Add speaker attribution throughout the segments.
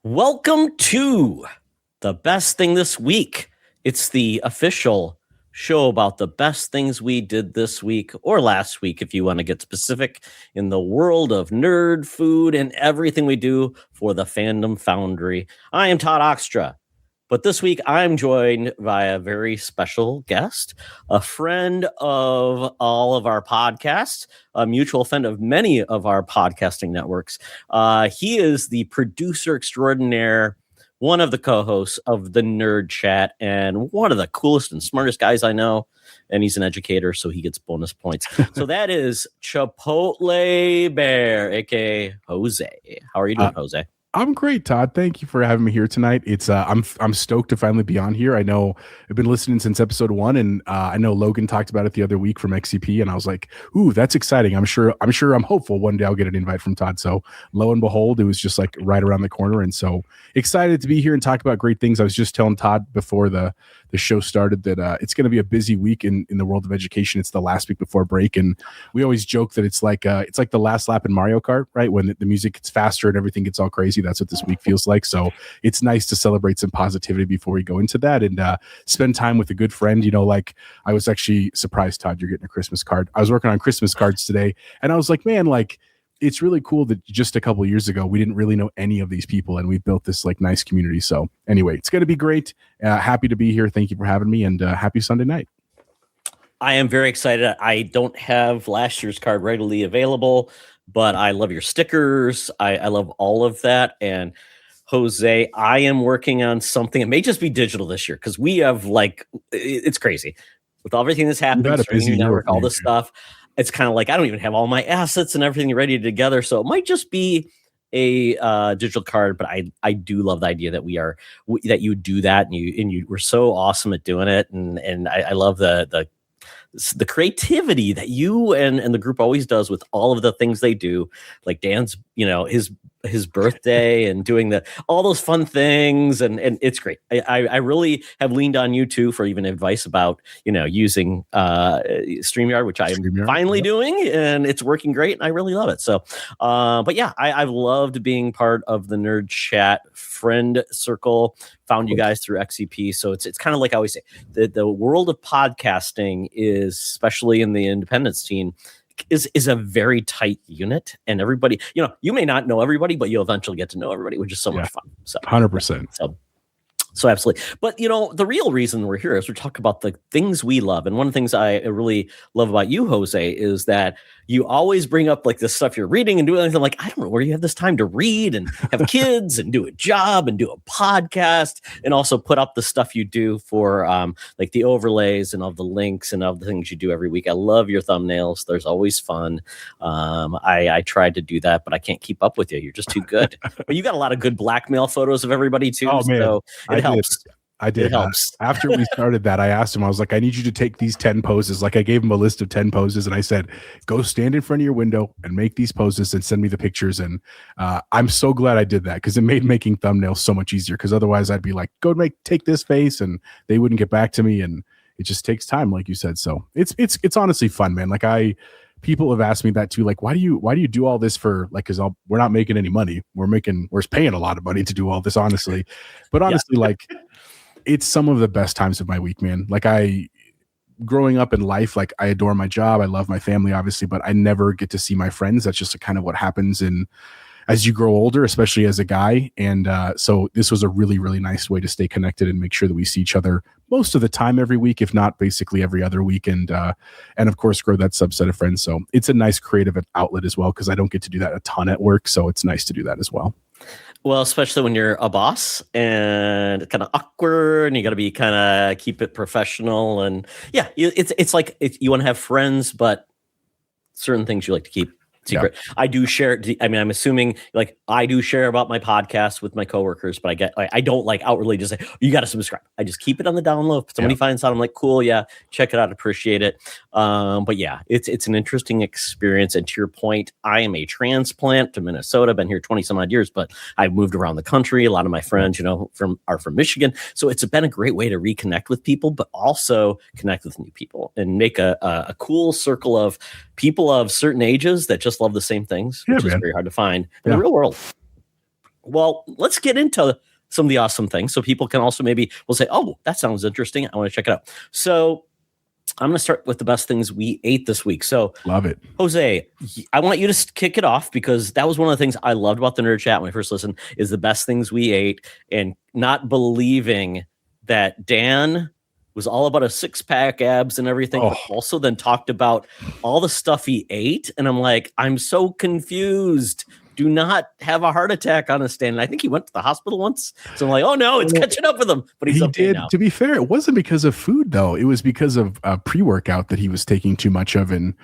Speaker 1: Welcome to the best thing this week. It's the official show about the best things we did this week or last week, if you want to get specific, in the world of nerd, food, and everything we do for the Fandom Foundry. I am Todd Oxtra, but this week I'm joined by a very special guest, a friend of all of our podcasts, a mutual friend of many of our podcasting networks. He is the producer extraordinaire, one of the co-hosts of the Nerdchat, and one of the coolest and smartest guys I know. And he's an educator, so he gets bonus points. So that is ChipotleBear, aka Jose. How are you doing, Jose?
Speaker 2: I'm great, Todd. Thank you for having me here tonight. It's I'm stoked to finally be on here. I know I've been listening since episode 1, and I know Logan talked about it the other week from XCP, and I was like, "Ooh, that's exciting." I'm hopeful one day I'll get an invite from Todd. So lo and behold, it was just like right around the corner, and so excited to be here and talk about great things. I was just telling Todd before the show started that it's going to be a busy week in the world of education. It's the last week before break, and we always joke that it's like the last lap in Mario Kart, right? When the music gets faster and everything gets all crazy. That's what this week feels like. So it's nice to celebrate some positivity before we go into that and spend time with a good friend. You know, like I was actually surprised, Todd, you're getting a Christmas card. I was working on Christmas cards today, and I was like, man, like it's really cool that just a couple of years ago we didn't really know any of these people, and we built this like nice community. So anyway, it's going to be great. Happy to be here. Thank you for having me, and happy Sunday night.
Speaker 1: I am very excited. I don't have last year's card readily available, but I love your stickers. I love all of that. And Jose, I am working on something. It may just be digital this year because we have it's crazy with everything that's happening. Network, all this stuff. It's kind of like I don't even have all my assets and everything ready together. So it might just be a digital card, but I do love the idea that that you do that and you were so awesome at doing it. And I love the creativity that you and the group always does with all of the things they do, like Dan's, his birthday and doing all those fun things. And it's great. I really have leaned on you too for even advice about, using StreamYard, which I am finally doing, and it's working great. And I really love it. So, but yeah, I've loved being part of the Nerdchat friend circle. Found you guys through XCP. So it's kind of like I always say, the world of podcasting is, especially in the independent scene, is a very tight unit, and everybody, you may not know everybody, but you'll eventually get to know everybody, which is so much fun. So
Speaker 2: 100%.
Speaker 1: So absolutely. But, the real reason we're here is we talk about the things we love. And one of the things I really love about you, Jose, is that you always bring up like this stuff you're reading and doing anything. Like, I don't know where you have this time to read and have kids and do a job and do a podcast and also put up the stuff you do for like the overlays and all the links and all the things you do every week. I love your thumbnails. There's always fun. I tried to do that, but I can't keep up with you. You're just too good. But you got a lot of good blackmail photos of everybody too.
Speaker 2: Oh, man.
Speaker 1: So it helps.
Speaker 2: I did.
Speaker 1: It helps.
Speaker 2: After we started that, I asked him, I was like, I need you to take these 10 poses. Like I gave him a list of 10 poses and I said, go stand in front of your window and make these poses and send me the pictures. And I'm so glad I did that because it made making thumbnails so much easier. Because otherwise I'd be like, take this face, and they wouldn't get back to me. And it just takes time, like you said. So it's honestly fun, man. Like people have asked me that too. Like, why do you do all this for, like, cause we're not making any money. We're paying a lot of money to do all this, honestly. But honestly, like, it's some of the best times of my week, man. Like growing up in life, like I adore my job. I love my family, obviously, but I never get to see my friends. That's just kind of what happens as you grow older, especially as a guy. And so this was a really, really nice way to stay connected and make sure that we see each other most of the time every week, if not basically every other week. And of course, grow that subset of friends. So it's a nice creative outlet as well, because I don't get to do that a ton at work. So it's nice to do that as well.
Speaker 1: Well, especially when you're a boss and kind of awkward and you got to be kind of keep it professional. And yeah, it's like you want to have friends, but certain things you like to keep secret. Yeah. I do share. I mean, I'm assuming like I do share about my podcast with my coworkers, but I don't like outwardly just say, you got to subscribe. I just keep it on the down low. If somebody finds out, I'm like, cool. Yeah. Check it out. Appreciate it. But yeah, it's an interesting experience. And to your point, I am a transplant to Minnesota. I've been here 20 some odd years, but I've moved around the country. A lot of my friends, are from Michigan. So it's been a great way to reconnect with people, but also connect with new people and make a cool circle of people of certain ages that just love the same things, which is very hard to find in the real world. Well, let's get into some of the awesome things so people can also maybe will say, oh, that sounds interesting. I want to check it out. So I'm going to start with the best things we ate this week. So
Speaker 2: Love it.
Speaker 1: Jose, I want you to kick it off because that was one of the things I loved about the Nerd Chat when I first listened is the best things we ate and not believing that Dan was all about a 6-pack abs and everything, but also then talked about all the stuff he ate. And I'm like, I'm so confused. Do not have a heart attack on a stand. And I think he went to the hospital once. So I'm like, oh no, it's catching up with him. But he's okay now.
Speaker 2: To be fair, it wasn't because of food though. It was because of pre-workout that he was taking too much of. And,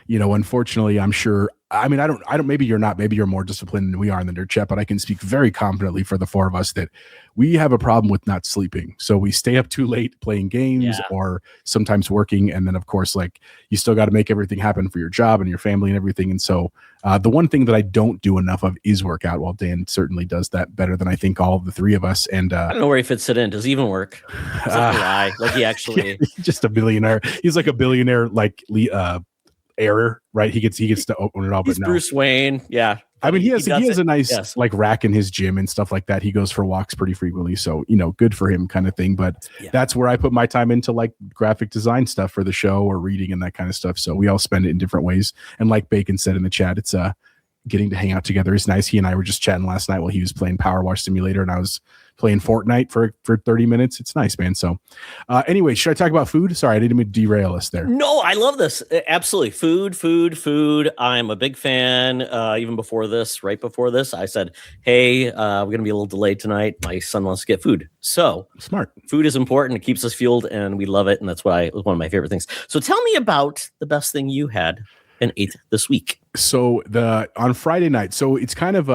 Speaker 2: unfortunately, I'm sure, I don't, maybe you're not, maybe you're more disciplined than we are in the Nerd Chat, but I can speak very confidently for the four of us that we have a problem with not sleeping. So we stay up too late playing games or sometimes working. And then of course, like you still got to make everything happen for your job and your family and everything. And so the one thing that I don't do enough of is work out. While Dan certainly does that better than I think all of the three of us. And
Speaker 1: I don't know where he fits it in. Does he even work? Is that a lie? Like he actually
Speaker 2: he's just a billionaire. He's like a billionaire, like error, right? He gets to open it all.
Speaker 1: He's
Speaker 2: but no.
Speaker 1: Bruce Wayne. Yeah.
Speaker 2: I mean, he has a nice like rack in his gym and stuff like that. He goes for walks pretty frequently. So, good for him kind of thing. But that's where I put my time into like graphic design stuff for the show or reading and that kind of stuff. So we all spend it in different ways. And like Bacon said in the chat, it's getting to hang out together is nice. He and I were just chatting last night while he was playing Power Wash Simulator and I was playing Fortnite for 30 minutes. It's nice, man. So anyway, should I talk about food? Sorry, I didn't mean to derail us there.
Speaker 1: No, I love this. Absolutely. Food. I'm a big fan. Even before this, right before this, I said, hey, we're going to be a little delayed tonight. My son wants to get food. So
Speaker 2: smart. Food
Speaker 1: is important. It keeps us fueled and we love it. And that's one of my favorite things. So tell me about the best thing you had and ate this week.
Speaker 2: So on Friday night, so it's kind of,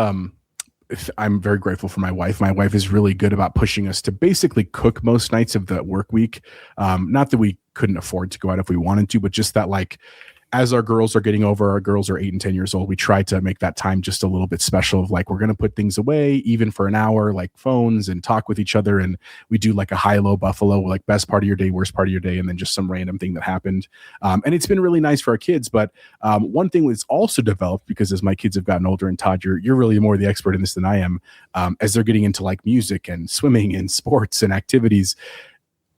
Speaker 2: I'm very grateful for my wife. My wife is really good about pushing us to basically cook most nights of the work week. Not that we couldn't afford to go out if we wanted to, but just that like, as our girls are getting over, our girls are 8 and 10 years old. We try to make that time just a little bit special of like, we're going to put things away even for an hour, like phones and talk with each other. And we do like a high-low buffalo, like best part of your day, worst part of your day. And then just some random thing that happened. And it's been really nice for our kids. But one thing that's also developed because as my kids have gotten older and Todd, you're really more the expert in this than I am. As they're getting into like music and swimming and sports and activities,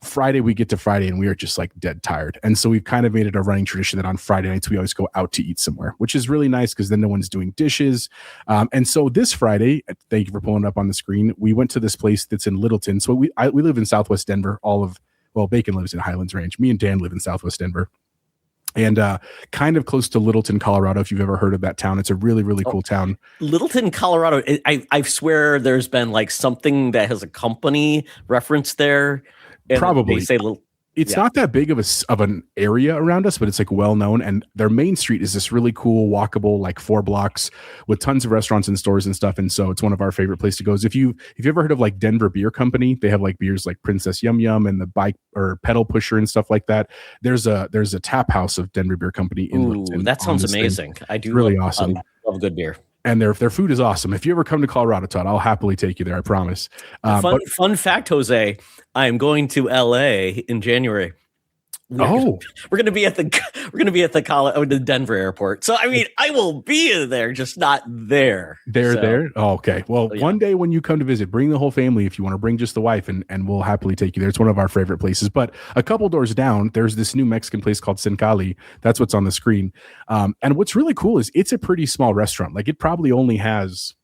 Speaker 2: Friday we get to Friday and we are just like dead tired. And so we've kind of made it a running tradition that on Friday nights we always go out to eat somewhere, which is really nice because then no one's doing dishes. And so this Friday, thank you for pulling it up on the screen, we went to this place that's in Littleton. So we live in Southwest Denver. Bacon lives in Highlands Range. Me and Dan live in Southwest Denver. And kind of close to Littleton, Colorado, if you've ever heard of that town. It's a really, really cool town.
Speaker 1: Littleton, Colorado. I swear there's been like something that has a company reference there.
Speaker 2: Probably.
Speaker 1: They say
Speaker 2: it's not that big of an area around us, but it's like well known. And their main street is this really cool, walkable, like 4 blocks with tons of restaurants and stores and stuff. And so it's one of our favorite places to go. If you ever heard of like Denver Beer Company, they have like beers like Princess Yum Yum and the bike or pedal pusher and stuff like that. There's a tap house of Denver Beer Company in Littleton.
Speaker 1: That sounds amazing. I do
Speaker 2: really awesome.
Speaker 1: Love good beer.
Speaker 2: And their food is awesome. If you ever come to Colorado, Todd, I'll happily take you there. I promise.
Speaker 1: Fun fact, Jose, I am going to LA in January. We're going to be at the Denver airport. So I mean, I will be there, just not there.
Speaker 2: There. Oh, okay. Well, one day when you come to visit, bring the whole family if you want to bring just the wife, and we'll happily take you there. It's one of our favorite places. But a couple doors down, there's this new Mexican place called Cencalli. That's what's on the screen. And what's really cool is it's a pretty small restaurant. Like it probably only has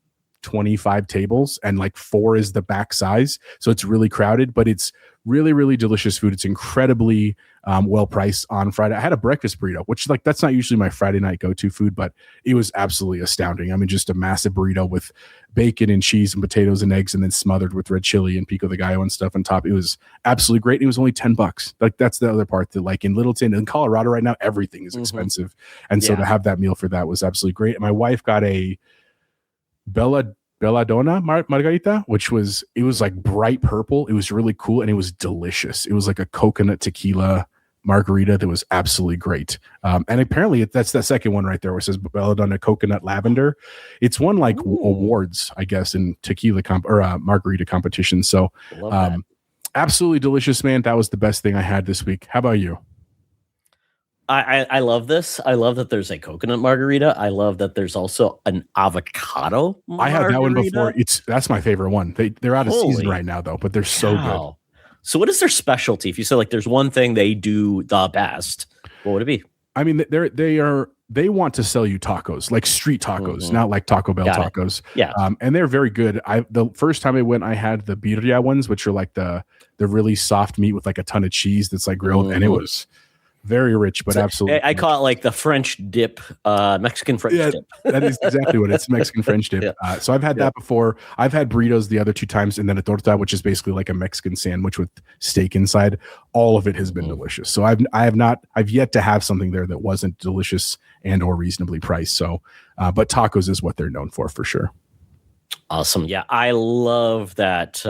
Speaker 2: 25 tables and like 4 is the back size. So it's really crowded, but it's really, really delicious food. It's incredibly well priced on Friday. I had a breakfast burrito, which like that's not usually my Friday night go-to food, but it was absolutely astounding. I mean, just a massive burrito with bacon and cheese and potatoes and eggs and then smothered with red chili and pico de gallo and stuff on top. It was absolutely great. It was only $10. Like that's the other part that like in Littleton and Colorado right now, everything is expensive. And so to have that meal for that was absolutely great. And my wife got a Belladonna margarita, which was like bright purple. It was really cool and it was delicious. It was like a coconut tequila margarita that was absolutely great. And apparently that's that second one right there where it says Belladonna coconut lavender. It's won like awards, I guess, in tequila margarita competition. So absolutely delicious, man. That was the best thing I had this week. How about you?
Speaker 1: I love this. I love that there's a coconut margarita. I love that there's also an avocado
Speaker 2: I had that one before.
Speaker 1: margarita.
Speaker 2: That's my favorite one. They're out of season
Speaker 1: Holy
Speaker 2: right now though, but they're so good.
Speaker 1: cow. So what is their specialty? If you say like there's one thing they do the best, what would it be?
Speaker 2: I mean, they want to sell you tacos, like street tacos,
Speaker 1: Mhm.
Speaker 2: not like Taco Bell
Speaker 1: Got it.
Speaker 2: tacos.
Speaker 1: Yeah.
Speaker 2: And they're very good. The first time I went, I had the birria ones, which are like the really soft meat with like a ton of cheese that's like grilled, and it
Speaker 1: Mhm.
Speaker 2: was very rich, but
Speaker 1: So,
Speaker 2: absolutely.
Speaker 1: I call it like the French dip, Mexican French dip.
Speaker 2: That is exactly what it's Mexican French dip.
Speaker 1: Yeah.
Speaker 2: So I've had that before. I've had burritos the other 2 times, and then a torta, which is basically like a Mexican sandwich with steak inside. All of it has been delicious. So I've yet to have something there that wasn't delicious and or reasonably priced. So, but tacos is what they're known for sure.
Speaker 1: Awesome. Yeah, I love that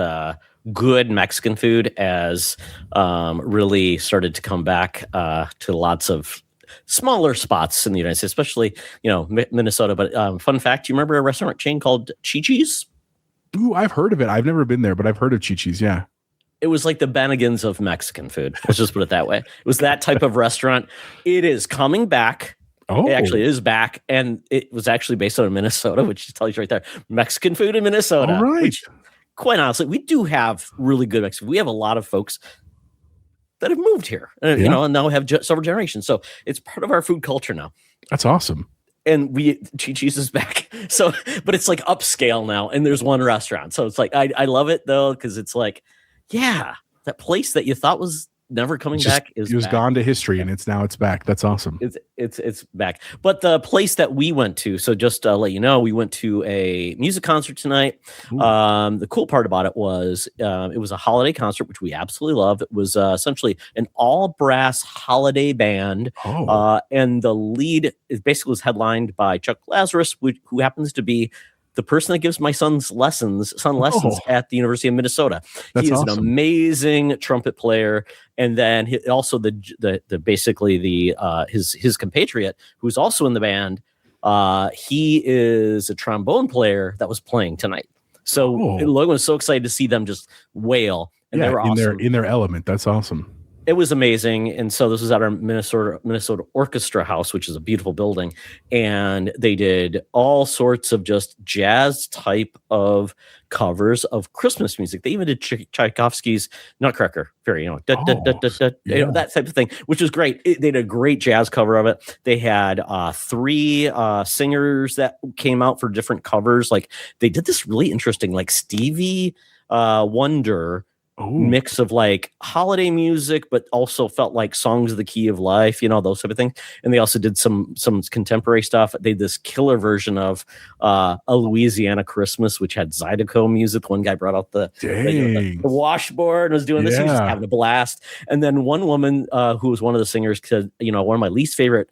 Speaker 1: good Mexican food as really started to come back to lots of smaller spots in the United States, especially, Minnesota. But fun fact, you remember a restaurant chain called Chi-Chi's?
Speaker 2: Ooh, I've heard of it. I've never been there, but I've heard of Chi-Chi's. Yeah.
Speaker 1: It was like the Bennigan's of Mexican food. Let's just put it that way. It was that type of restaurant. It is coming back.
Speaker 2: Oh,
Speaker 1: It actually is back, and it was actually based out of Minnesota, which tells you right there, Mexican food in Minnesota.
Speaker 2: All right.
Speaker 1: Which, quite honestly, we do have really good Mexican. We have a lot of folks that have moved here, and now have several generations. So it's part of our food culture now.
Speaker 2: That's awesome.
Speaker 1: And Chi-Chi's is back. So, but it's like upscale now, and there's one restaurant. So it's like I love it though, because it's like, yeah, that place that you thought was never coming back is
Speaker 2: it was
Speaker 1: back.
Speaker 2: gone to history, and it's back. That's awesome.
Speaker 1: It's back. But the place that we went to, so just to let you know, we went to a music concert tonight. The cool part about it was it was a holiday concert, which we absolutely love. It was essentially an all brass holiday band, and the lead was headlined by Chuck Lazarus, who happens to be the person that gives my son lessons at the University of Minnesota.
Speaker 2: That's
Speaker 1: he is
Speaker 2: awesome.
Speaker 1: an amazing trumpet player, and then also his compatriot, who's also in the band. He is a trombone player that was playing tonight. So Logan was so excited to see them just wail, and they were awesome.
Speaker 2: in their element. That's awesome.
Speaker 1: It was amazing. And so this was at our Minnesota Orchestra House, which is a beautiful building. And they did all sorts of just jazz type of covers of Christmas music. They even did Tchaikovsky's Nutcracker, that type of thing, which was great. They did a great jazz cover of it. They had 3 singers that came out for different covers. Like they did this really interesting, like Stevie Wonder mix of like holiday music, but also felt like songs of the key of life, those type of things. And they also did some contemporary stuff. They did this killer version of A Louisiana Christmas, which had Zydeco music. One guy brought out the washboard and was doing this. He was just having a blast. And then one woman who was one of the singers said, one of my least favorite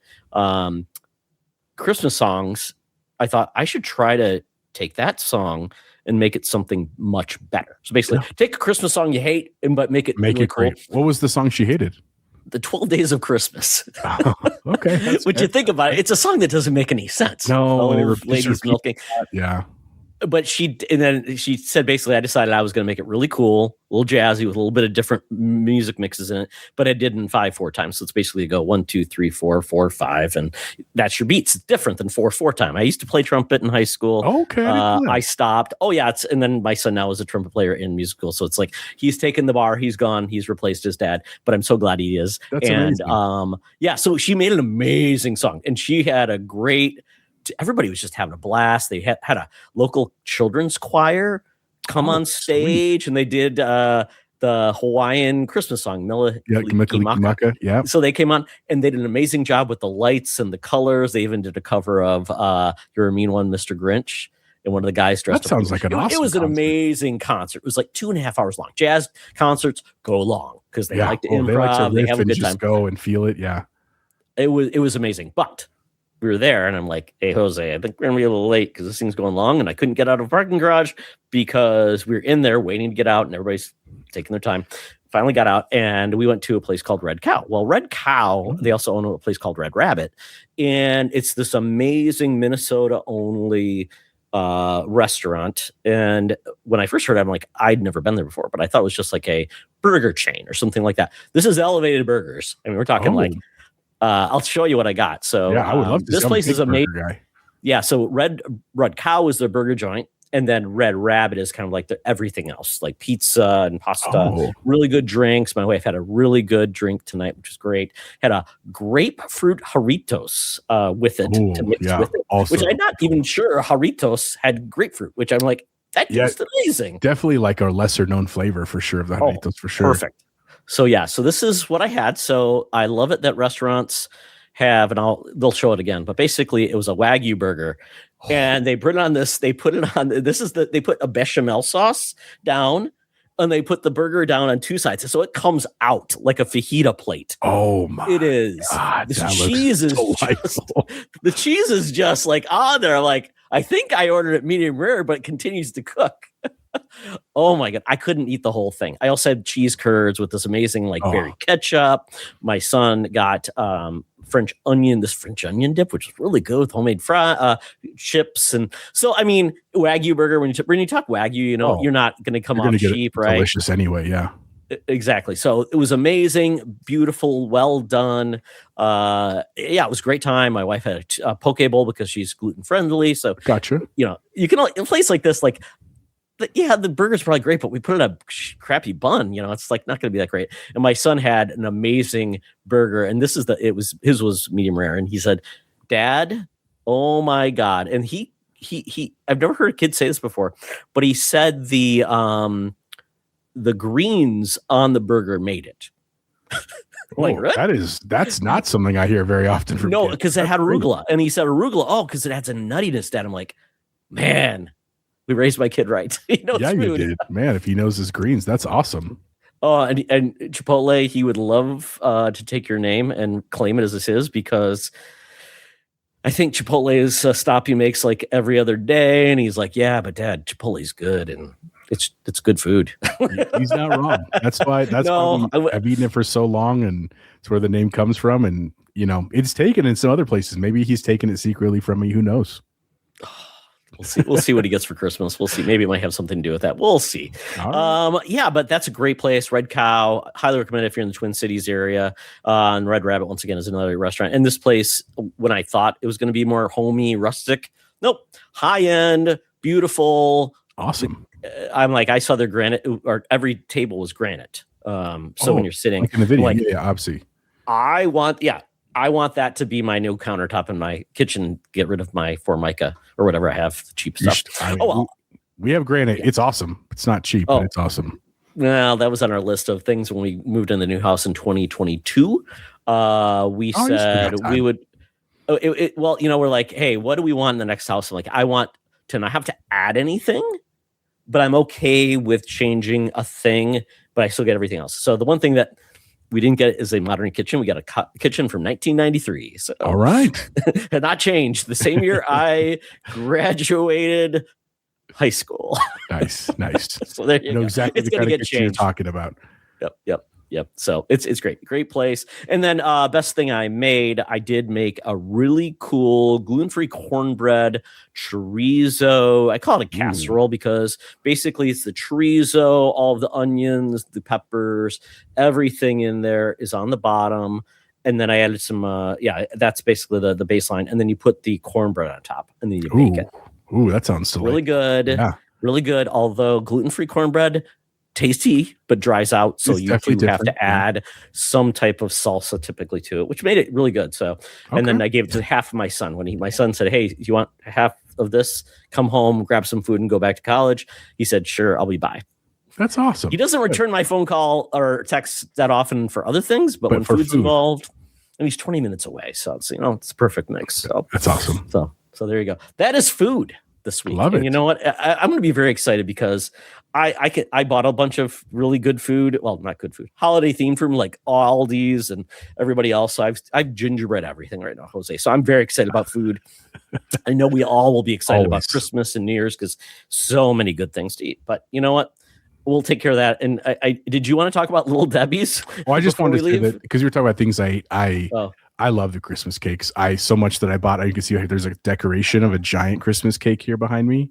Speaker 1: Christmas songs, I thought I should try to take that song and make it something much better. So basically, take a Christmas song you hate, but make it
Speaker 2: great.
Speaker 1: Cool.
Speaker 2: What was the song she hated?
Speaker 1: The 12 Days of Christmas.
Speaker 2: Okay.
Speaker 1: Which you think about it, it's a song that doesn't make any sense.
Speaker 2: No,
Speaker 1: ladies milking.
Speaker 2: Yeah.
Speaker 1: But she said basically, I decided I was going to make it really cool, a little jazzy with a little bit of different music mixes in it. But I did in 5/4 times. So it's basically go 1, 2, 3, 4, 4, 5, and that's your beats. It's different than 4/4 time. I used to play trumpet in high school.
Speaker 2: Okay,
Speaker 1: I stopped. And then my son now is a trumpet player in music school. So it's like he's taken the bar, he's gone, he's replaced his dad. But I'm so glad he is.
Speaker 2: That's amazing.
Speaker 1: So she made an amazing song, and she had a great. Everybody was just having a blast. They had a local children's choir come on stage, and they did the Hawaiian Christmas song,
Speaker 2: Maka. Yeah.
Speaker 1: So they came on, and they did an amazing job with the lights and the colors. They even did a cover of You're a Mean One, Mr. Grinch. And one of the guys dressed
Speaker 2: that sounds like an awesome.
Speaker 1: It was an amazing concert. It was like 2.5 hours long. Jazz concerts go long because they like to improv. They have a good time.
Speaker 2: Go and feel it. Yeah.
Speaker 1: It was amazing. But we were there, and I'm like, hey, Jose, I think we're going to be a little late because this thing's going long, and I couldn't get out of a parking garage because we were in there waiting to get out, and everybody's taking their time. Finally got out, and we went to a place called Red Cow. Well, Red Cow, they also own a place called Red Rabbit, and it's this amazing Minnesota-only restaurant. And when I first heard it, I'm like, I'd never been there before, but I thought it was just like a burger chain or something like that. This is elevated burgers. I mean, we're talking like I'll show you what I got. So
Speaker 2: yeah, I would love to.
Speaker 1: This place is amazing.
Speaker 2: Guy.
Speaker 1: Yeah. So Red Cow is their burger joint. And then Red Rabbit is kind of like everything else, like pizza and pasta, really good drinks. My wife had a really good drink tonight, which is great. Had a grapefruit Choritos with it to mix with it, which I'm not even sure Choritos had grapefruit, which I'm like, that tastes amazing.
Speaker 2: Definitely like a lesser known flavor for sure of the Choritos for sure.
Speaker 1: Perfect. So yeah, so this is what I had. So I love it that restaurants have, and they'll show it again, but basically it was a Wagyu burger. And they put it on this. They put it on. They put a bechamel sauce down, and they put the burger down on two sides, so it comes out like a fajita plate.
Speaker 2: Oh my!
Speaker 1: It is.
Speaker 2: God,
Speaker 1: the cheese is just like on there. Like I think I ordered it medium rare, but it continues to cook. Oh my God. I couldn't eat the whole thing. I also had cheese curds with this amazing berry ketchup. My son got French onion dip, which is really good with homemade chips. And so, I mean, Wagyu burger, when you talk Wagyu, you're not going to come off cheap, right?
Speaker 2: Delicious anyway. Yeah.
Speaker 1: Exactly. So it was amazing, beautiful, well done. It was a great time. My wife had a poke bowl because she's gluten friendly. So
Speaker 2: gotcha.
Speaker 1: You can in a place like this, the burger's probably great, but we put it in a crappy bun. It's like not going to be that great. And my son had an amazing burger, and his was medium rare. And he said, "Dad, oh my God!" And he I've never heard a kid say this before, but he said the greens on the burger made it.
Speaker 2: That's not something I hear very often from
Speaker 1: kids. Because it had arugula, and he said arugula. Because it adds a nuttiness. Dad, I'm like, man. We raised my kid right.
Speaker 2: You did. Man, if he knows his greens, that's awesome.
Speaker 1: Oh, and Chipotle, he would love to take your name and claim it as his because I think Chipotle is a stop he makes like every other day. And he's like, yeah, but Dad, Chipotle's good. And it's good food.
Speaker 2: He's not wrong. That's why I've eaten it for so long, and it's where the name comes from. And, it's taken in some other places. Maybe he's taken it secretly from me. Who knows?
Speaker 1: We'll see what he gets for Christmas. We'll see. Maybe it might have something to do with that. We'll see. Right. But that's a great place. Red Cow, highly recommend if you're in the Twin Cities area. And Red Rabbit, once again, is another restaurant. And this place, when I thought it was going to be more homey, rustic, nope, high end, beautiful,
Speaker 2: awesome.
Speaker 1: I'm like, I saw their granite, or every table was granite. So when you're sitting,
Speaker 2: like in the video, obviously,
Speaker 1: I want that to be my new countertop in my kitchen. Get rid of my Formica or whatever I have, the cheap stuff.
Speaker 2: We have granite. Yeah. It's awesome. It's not cheap, but it's awesome.
Speaker 1: Well, that was on our list of things when we moved in the new house in 2022. We said we would. We're like, hey, what do we want in the next house? I'm like, I want to not have to add anything, but I'm okay with changing a thing, but I still get everything else. So the one thing that we didn't get is a modern kitchen. We got a kitchen from 1993. So
Speaker 2: all right.
Speaker 1: Had not changed. The same year I graduated high school.
Speaker 2: Nice.
Speaker 1: So there you go.
Speaker 2: Exactly
Speaker 1: it's going to get changed.
Speaker 2: You're talking about.
Speaker 1: Yep. So it's great place. And then best thing I did make a really cool gluten-free cornbread chorizo. I call it a casserole because basically it's the chorizo, all of the onions, the peppers, everything in there is on the bottom. And then I added some, that's basically the baseline. And then you put the cornbread on top and then you bake it.
Speaker 2: Ooh, that sounds delicious.
Speaker 1: Really good.
Speaker 2: Yeah.
Speaker 1: Really good. Although gluten-free cornbread, tasty, but dries out. So you do have to add some type of salsa typically to it, which made it really good. So, and then I gave it to half of my son when my son said, hey, do you want half of this? Come home, grab some food and go back to college. He said, sure, I'll be by.
Speaker 2: That's awesome.
Speaker 1: He doesn't return my phone call or text that often for other things, but when food's involved, and he's 20 minutes away. So it's, it's a perfect mix. So
Speaker 2: that's awesome.
Speaker 1: So there you go. That is food this week.
Speaker 2: Love it.
Speaker 1: And you know what? I'm going to be very excited because I bought a bunch of really good food. Well, not good food, holiday themed from like Aldi's and everybody else. So I've gingerbread everything right now, Jose. So I'm very excited about food. I know we all will be excited about Christmas and New Year's because so many good things to eat. But you know what? We'll take care of that. And I did you want to talk about Little Debbie's?
Speaker 2: Well, I just wanted to say that because you were talking about things I love the Christmas cakes. So much that I bought. You can see there's a decoration of a giant Christmas cake here behind me.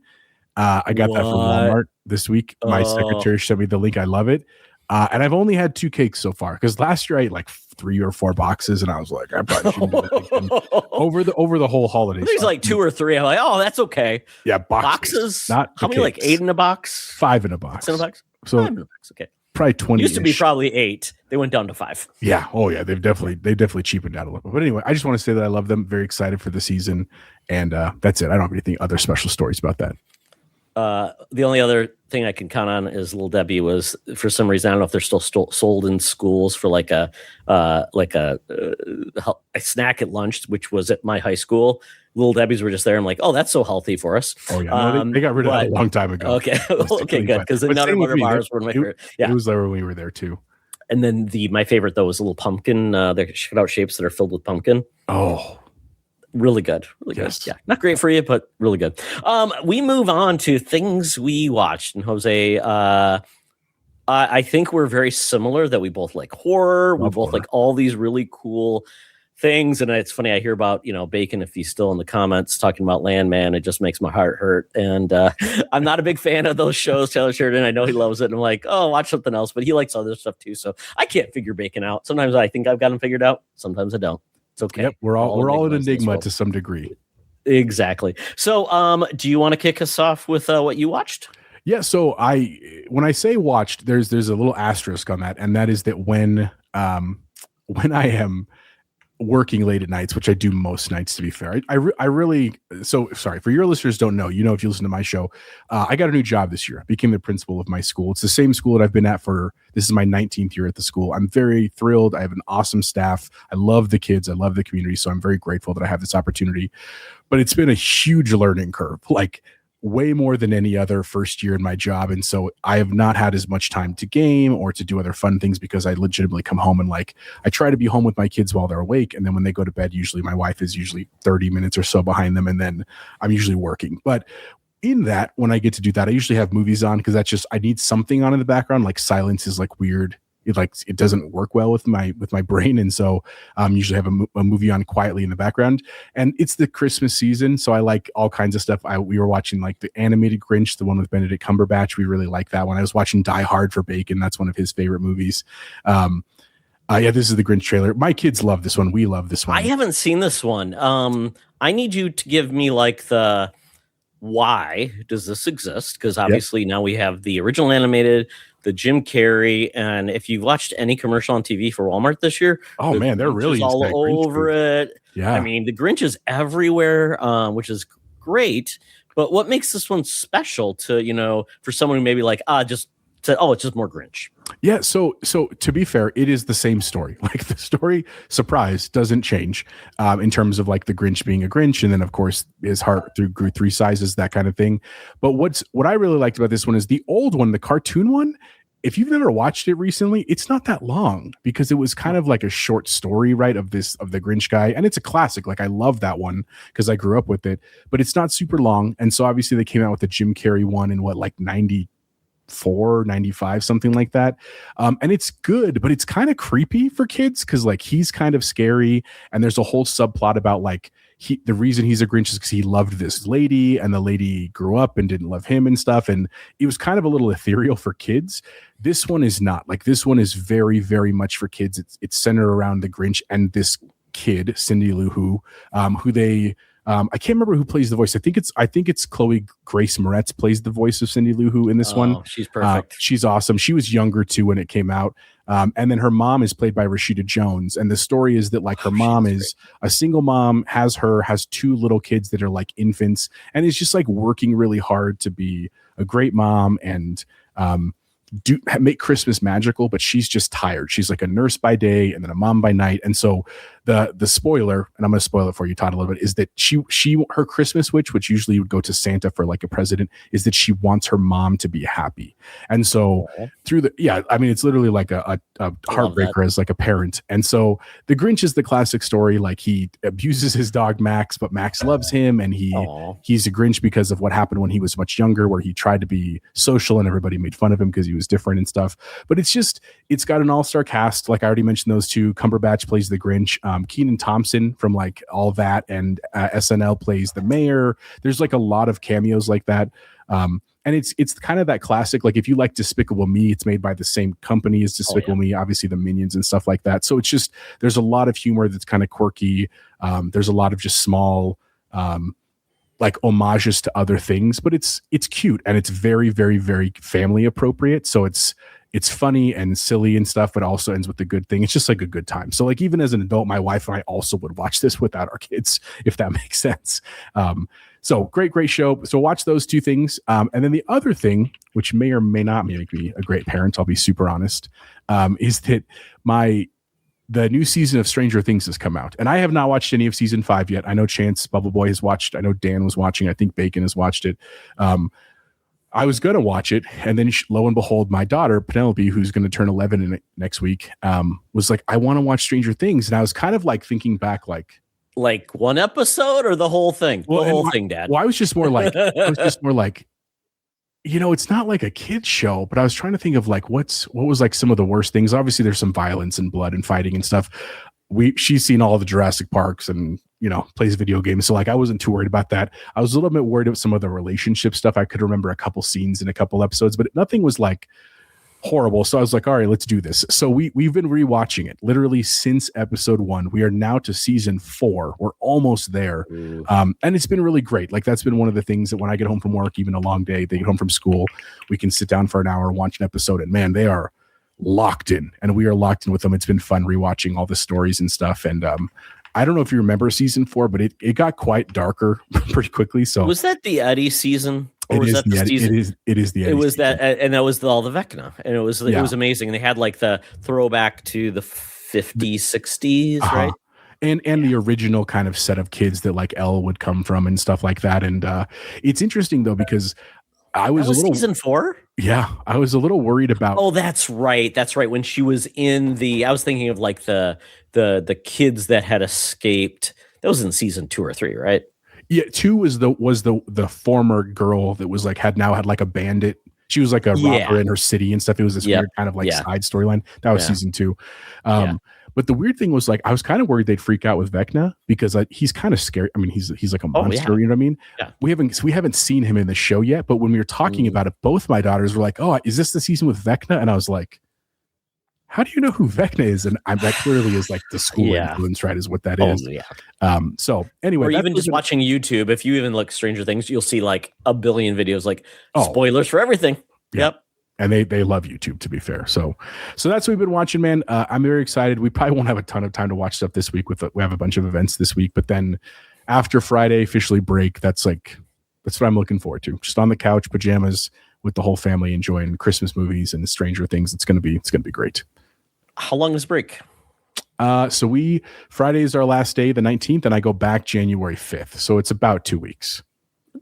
Speaker 2: I got that from Walmart this week. My secretary sent me the link. I love it. And I've only had 2 cakes so far because last year I ate like 3 or 4 boxes, and I was like, I probably shouldn't do that again. over the whole holiday.
Speaker 1: There's like 2 or 3. I'm like, oh, that's okay.
Speaker 2: Yeah,
Speaker 1: boxes.
Speaker 2: Not
Speaker 1: how many? Cakes. Like 8 in a box?
Speaker 2: 5 in a box.
Speaker 1: 6 in a box.
Speaker 2: So
Speaker 1: 5 in a box. Okay.
Speaker 2: Probably 20.
Speaker 1: Used to be probably 8. They went down to 5.
Speaker 2: Yeah. Oh yeah. They've definitely cheapened out a little. But anyway, I just want to say that I love them. Very excited for the season, and that's it. I don't have anything other special stories about that.
Speaker 1: The only other thing I can count on is Little Debbie was, for some reason, I don't know if they're still sold in schools for like a snack at lunch, which was at my high school. Little Debbie's were just there. I'm like, oh, that's so healthy for us.
Speaker 2: Oh yeah, they got rid of that a long time ago.
Speaker 1: Okay, okay, good, because none of our bars were my favorite. Yeah,
Speaker 2: it was there when we were there too.
Speaker 1: And then my favorite though was a little pumpkin. They're cutout shapes that are filled with pumpkin.
Speaker 2: Oh.
Speaker 1: Really good. Really good. Yeah. Not great for you, but really good. We move on to things we watched. And Jose, I think we're very similar, that we both like horror. We both like all these really cool things. And it's funny, I hear about, Bacon, if he's still in the comments talking about Landman, it just makes my heart hurt. And I'm not a big fan of those shows, Taylor Sheridan. I know he loves it. And I'm like, oh, watch something else. But he likes other stuff too. So I can't figure Bacon out. Sometimes I think I've got him figured out. Sometimes I don't. It's okay.
Speaker 2: Yep, we're all an enigma to some degree.
Speaker 1: Exactly. So, do you want to kick us off with what you watched?
Speaker 2: Yeah. So when I say watched, there's a little asterisk on that, and that is that when I am working late at nights, which I do most nights, to be fair, I really, so sorry for your listeners don't know, if you listen to my show, I got a new job this year. I became the principal of my school. It's the same school that I've been at this is my 19th year at the school. I'm very thrilled. I have an awesome staff. I love the kids. I love the community. So I'm very grateful that I have this opportunity, but it's been a huge learning curve, like way more than any other first year in my job. And so I have not had as much time to game or to do other fun things, because I legitimately come home and I try to be home with my kids while they're awake. And then when they go to bed, usually my wife is usually 30 minutes or so behind them. And then I'm usually working. But in that, when I get to do that, I usually have movies on, because I need something on in the background. Like silence is like weird. It doesn't work well with my brain, and so usually have a movie on quietly in the background. And it's the Christmas season, so I like all kinds of stuff. We were watching like the animated Grinch, the one with Benedict Cumberbatch. We really like that one. I was watching Die Hard for Bacon. That's one of his favorite movies. Yeah, this is the Grinch trailer. My kids love this one. We love this one.
Speaker 1: I haven't seen this one. I need you to give me like the why does this exist? Because obviously now we have the original animated, the Jim Carrey, and if you've watched any commercial on TV for Walmart this year,
Speaker 2: oh man, they're really
Speaker 1: all over it. Yeah, I mean the Grinch is everywhere, which is great. But what makes this one special to for someone who maybe it's just more Grinch?
Speaker 2: Yeah, so to be fair, it is the same story. Like the story, surprise, doesn't change in terms of like the Grinch being a Grinch, and then of course his heart grew 3 sizes, that kind of thing. But what I really liked about this one is the old one, the cartoon one. If you've never watched it recently, it's not that long, because it was kind of like a short story, right, of the Grinch guy, and it's a classic. Like I love that one because I grew up with it, but it's not super long. And so obviously they came out with the Jim Carrey one in 94, 95, something like that. And it's good, but it's kind of creepy for kids, because like he's kind of scary, and there's a whole subplot about like the reason he's a Grinch is because he loved this lady, and the lady grew up and didn't love him and stuff. And it was kind of a little ethereal for kids. This one is not. Like this one is very, very much for kids. It's centered around the Grinch and this kid, Cindy Lou Who they I can't remember who plays the voice. I think it's Chloe Grace Moretz plays the voice of Cindy Lou Who in this one.
Speaker 1: She's perfect.
Speaker 2: She's awesome. She was younger too when it came out. And then her mom is played by Rashida Jones. And the story is that like her mom is a single mom, has 2 little kids that are like infants, and is just like working really hard to be a great mom and make Christmas magical, but she's just tired. She's like a nurse by day and then a mom by night. And so the spoiler, and I'm going to spoil it for you, Todd, a little bit, is that her Christmas wish, which usually would go to Santa for like a present, is that she wants her mom to be happy. And so it's literally like a heartbreaker as like a parent. And so the Grinch is the classic story. Like he abuses his dog Max, but Max loves him, and he's a Grinch because of what happened when he was much younger, where he tried to be social and everybody made fun of him because he was different and stuff. But it's got an all-star cast. Like I already mentioned those 2. Cumberbatch plays the Grinch. Kenan Thompson from like All That and SNL plays the mayor. There's like a lot of cameos like that. and it's kind of that classic, like if you like Despicable Me, it's made by the same company as Despicable Me, obviously the Minions and stuff like that. So it's just, there's a lot of humor that's kind of quirky. There's a lot of just small like homages to other things, but it's cute, and it's very, very, very family appropriate. So it's funny and silly and stuff, but also ends with a good thing. It's just like a good time. So like even as an adult, my wife and I also would watch this without our kids, if that makes sense. So great show. So watch those two things. And then the other thing, which may or may not make me a great parent, I'll be super honest, is that the new season of Stranger Things has come out, and I have not watched any of season 5 yet. I know Chance Bubble Boy has watched. I know Dan was watching. I think Bacon has watched it. I was going to watch it, and then lo and behold, my daughter, Penelope, who's going to turn 11 next week, was like, I want to watch Stranger Things. And I was kind of like thinking back, like
Speaker 1: one episode or the whole thing?
Speaker 2: Well,
Speaker 1: the whole thing, Dad.
Speaker 2: Well, I was just more like, it's not like a kid's show, but I was trying to think of like, what was like some of the worst things. Obviously there's some violence and blood and fighting and stuff. She's seen all the Jurassic Parks and, plays video games. So like, I wasn't too worried about that. I was a little bit worried about some of the relationship stuff. I could remember a couple scenes in a couple episodes, but nothing was like horrible. So I was like, all right, let's do this. So we've been rewatching it literally since episode 1. We are now to season 4. We're almost there. And it's been really great. Like that's been one of the things that when I get home from work, even a long day, they get home from school, we can sit down for an hour and watch an episode, and man, they are locked in, and we are locked in with them. It's been fun rewatching all the stories and stuff. And I don't know if you remember season 4, but it got quite darker pretty quickly. So
Speaker 1: was that the Eddie season? Or was that the season?
Speaker 2: It is the Eddie
Speaker 1: it was
Speaker 2: season.
Speaker 1: that, and that was all the Vecna, and it was amazing. And they had like the throwback to the 50s, 60s, right?
Speaker 2: And the original kind of set of kids that like Elle would come from and stuff like that. And it's interesting though, because I was a little
Speaker 1: season 4.
Speaker 2: Yeah, I was a little worried about.
Speaker 1: Oh, that's right. That's right. When she was in I was thinking of like the kids that had escaped. That was in season 2 or 3, right?
Speaker 2: Yeah, 2 was the former girl that was like had like a bandit. She was like a robber in her city and stuff. It was this weird kind of like side storyline. That was season 2. But the weird thing was like I was kind of worried they'd freak out with Vecna because he's kind of scary. I mean, he's like a monster. You know what I mean?
Speaker 1: Yeah.
Speaker 2: We haven't seen him in the show yet. But when we were talking about it, both my daughters were like, "Oh, is this the season with Vecna?" And I was like, how do you know who Vecna is? And that clearly is like the school influence, right? Is what that is.
Speaker 1: Yeah.
Speaker 2: So anyway,
Speaker 1: or even just watching YouTube, if you even look Stranger Things, you'll see like a billion videos, like spoilers for everything.
Speaker 2: Yeah.
Speaker 1: Yep.
Speaker 2: And they love YouTube, to be fair. So that's what we've been watching, man. I'm very excited. We probably won't have a ton of time to watch stuff this week. We have a bunch of events this week, but then after Friday officially break, that's what I'm looking forward to. Just on the couch, pajamas, with the whole family enjoying Christmas movies and Stranger Things. It's gonna be great.
Speaker 1: How long is break?
Speaker 2: So Friday is our last day, the 19th, and I go back January 5th. So it's about 2 weeks.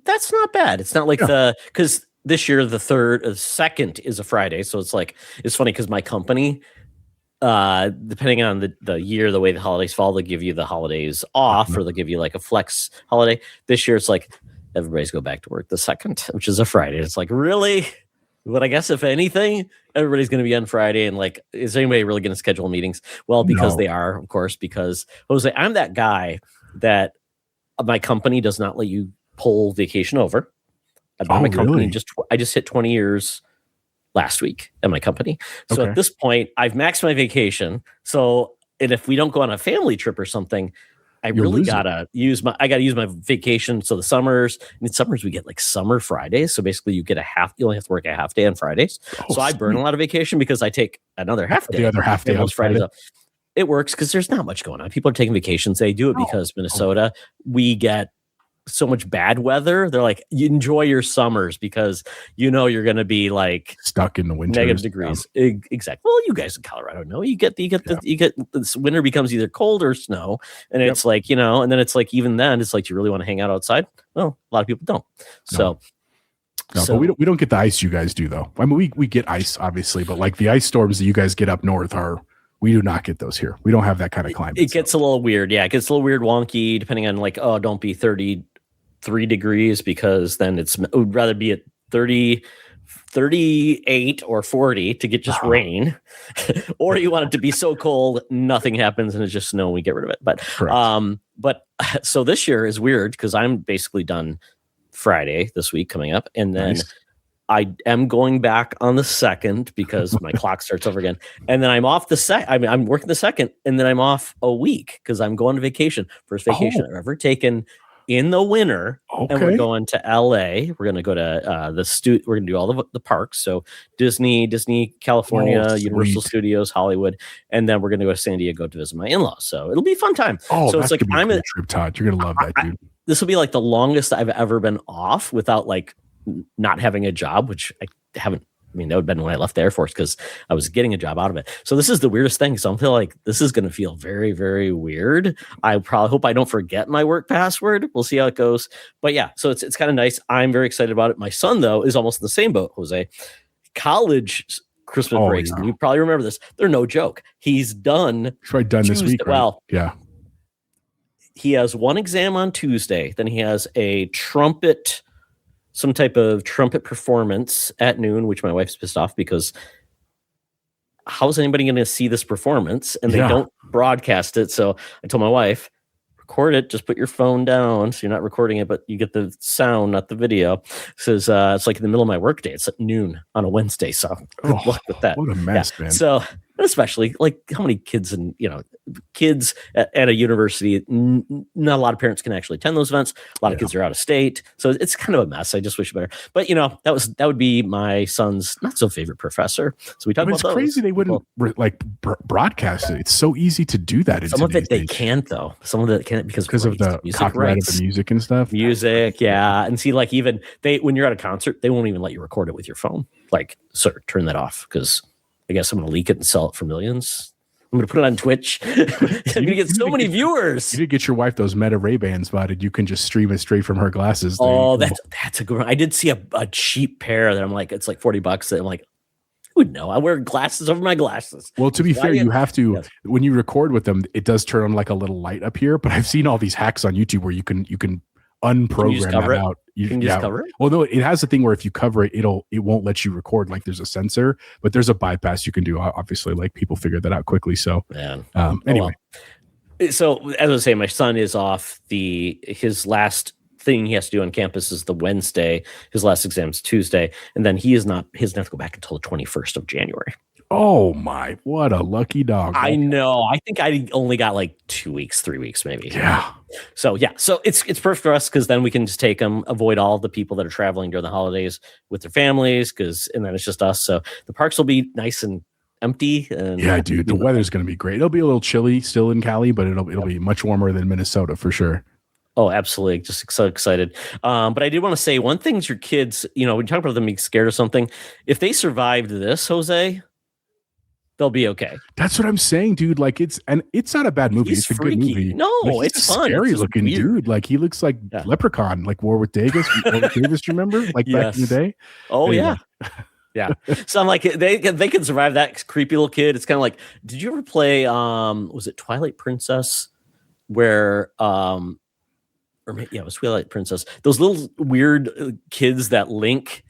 Speaker 1: That's not bad. It's not like because this year the 2nd is a Friday. So it's funny because my company, depending on the year, the way the holidays fall, they'll give you the holidays off or they'll give you like a flex holiday. This year it's like everybody's go back to work the 2nd, which is a Friday. It's like, really? But I guess if anything, everybody's going to be on Friday. And like, is anybody really going to schedule meetings? Well, because they are, of course, because Jose, I'm that guy that my company does not let you pull vacation over. My company I just hit 20 years last week at my company. So at this point, I've maxed my vacation. So, and if we don't go on a family trip or something, I really gotta use my vacation. So the summers we get like summer Fridays. So basically you only have to work a half day on Fridays. So I burn a lot of vacation because I take another half day.
Speaker 2: The other half day on Fridays.
Speaker 1: It works because there's not much going on. People are taking vacations. They do it because Minnesota, we get so much bad weather. They're like, you enjoy your summers because you're going to be like
Speaker 2: stuck in the winter,
Speaker 1: negative degrees. Exactly. Well, you guys in Colorado know you get this winter becomes either cold or snow, and it's like and then it's like even then it's like, do you really want to hang out outside? Well, a lot of people don't.
Speaker 2: But we don't get the ice you guys do though. I mean, we get ice obviously, but like the ice storms that you guys get up north we do not get those here. We don't have that kind of climate.
Speaker 1: It gets a little weird. Yeah, it gets a little weird, wonky, depending on like, don't be 33 degrees because then it would rather be at 30, 38 or 40 to get just rain, or you want it to be so cold, nothing happens and it's just snow and we get rid of it. But so this year is weird because I'm basically done Friday this week coming up. And then I am going back on the 2nd because my clock starts over again. And then I'm off the I'm working the 2nd, and then I'm off a week because I'm going to vacation. First vacation I've ever taken in the winter.
Speaker 2: Okay.
Speaker 1: And we're going to LA. We're going to go to we're going to do all the parks. So Disney, California, Universal Studios, Hollywood. And then we're going to go to San Diego to visit my in-laws. So it'll be a fun time.
Speaker 2: Oh,
Speaker 1: so it's like,
Speaker 2: I'm a trip, Todd. You're going to love that, dude.
Speaker 1: This will be like the longest I've ever been off without like not having a job, which I haven't. I mean, that would have been when I left the Air Force because I was getting a job out of it. So this is the weirdest thing. So I feel like this is going to feel very, very weird. I probably hope I don't forget my work password. We'll see how it goes. But yeah, so it's kind of nice. I'm very excited about it. My son, though, is almost in the same boat, Jose. College Christmas breaks, and you probably remember this. They're no joke. He's done.
Speaker 2: He's probably done this week, right?
Speaker 1: Well,
Speaker 2: yeah.
Speaker 1: He has one exam on Tuesday. Then he has some type of trumpet performance at noon, which my wife's pissed off because how's anybody going to see this performance? And they don't broadcast it. So I told my wife, record it, just put your phone down. So you're not recording it, but you get the sound, not the video. It says it's like in the middle of my workday. It's at noon on a Wednesday. So good luck with that.
Speaker 2: What a mess, man.
Speaker 1: So especially like how many kids kids at a university, not a lot of parents can actually attend those events. A lot of kids are out of state. So it's kind of a mess. I just wish better. But that would be my son's not so favorite professor. So we talked about those.
Speaker 2: It's crazy they wouldn't broadcast it. It's so easy to do that.
Speaker 1: Some of it they can't though. Some of it can't because
Speaker 2: of the copyright of the music and stuff.
Speaker 1: Yeah. And see, like even when you're at a concert, they won't even let you record it with your phone. Like, sir, turn that off because I guess I'm going to leak it and sell it for millions. I'm going to put it on Twitch. I'm going to get so many viewers.
Speaker 2: You did get your wife those Meta Ray-Bans, but you can just stream it straight from her glasses.
Speaker 1: Oh, that's a good one. I did see a cheap pair that I'm like, it's like $40. That I'm like, who would know? I wear glasses over my glasses.
Speaker 2: Well, to be fair, you have to, when you record with them, it does turn on like a little light up here, but I've seen all these hacks on YouTube where you can unprogram that out. You can just cover it. Well, no, it has a thing where if you cover it, it won't let you record. Like there's a sensor, but there's a bypass you can do. Obviously, like people figured that out quickly. So, anyway.
Speaker 1: So as I was saying, my son is off. His last thing he has to do on campus is the Wednesday. His last exam is Tuesday, and then he doesn't have to go back until the 21st of January.
Speaker 2: Oh my, what a lucky dog.
Speaker 1: I know. I think I only got like 2 weeks, 3 weeks, maybe.
Speaker 2: Yeah.
Speaker 1: So it's perfect for us because then we can just take them, avoid all the people that are traveling during the holidays with their families, and then it's just us. So the parks will be nice and empty. And
Speaker 2: yeah, dude, the weather's going to be great. It'll be a little chilly still in Cali, but it'll be much warmer than Minnesota for sure.
Speaker 1: Oh, absolutely. Just so excited. But I did want to say one thing to your kids, when you talk about them being scared of something, if they survived this, Jose, they'll be okay.
Speaker 2: That's what I'm saying, dude. Like it's not a bad movie. It's a good movie.
Speaker 1: No, it's fun.
Speaker 2: Scary looking weird dude. Like he looks like Leprechaun, like Warwick Davis. Warwick Davis, remember? Like back in the day.
Speaker 1: Oh anyway. Yeah. So I'm like, they can survive that creepy little kid. It's kind of like, did you ever play? Was it Twilight Princess? Where it was Twilight Princess. Those little weird kids that Link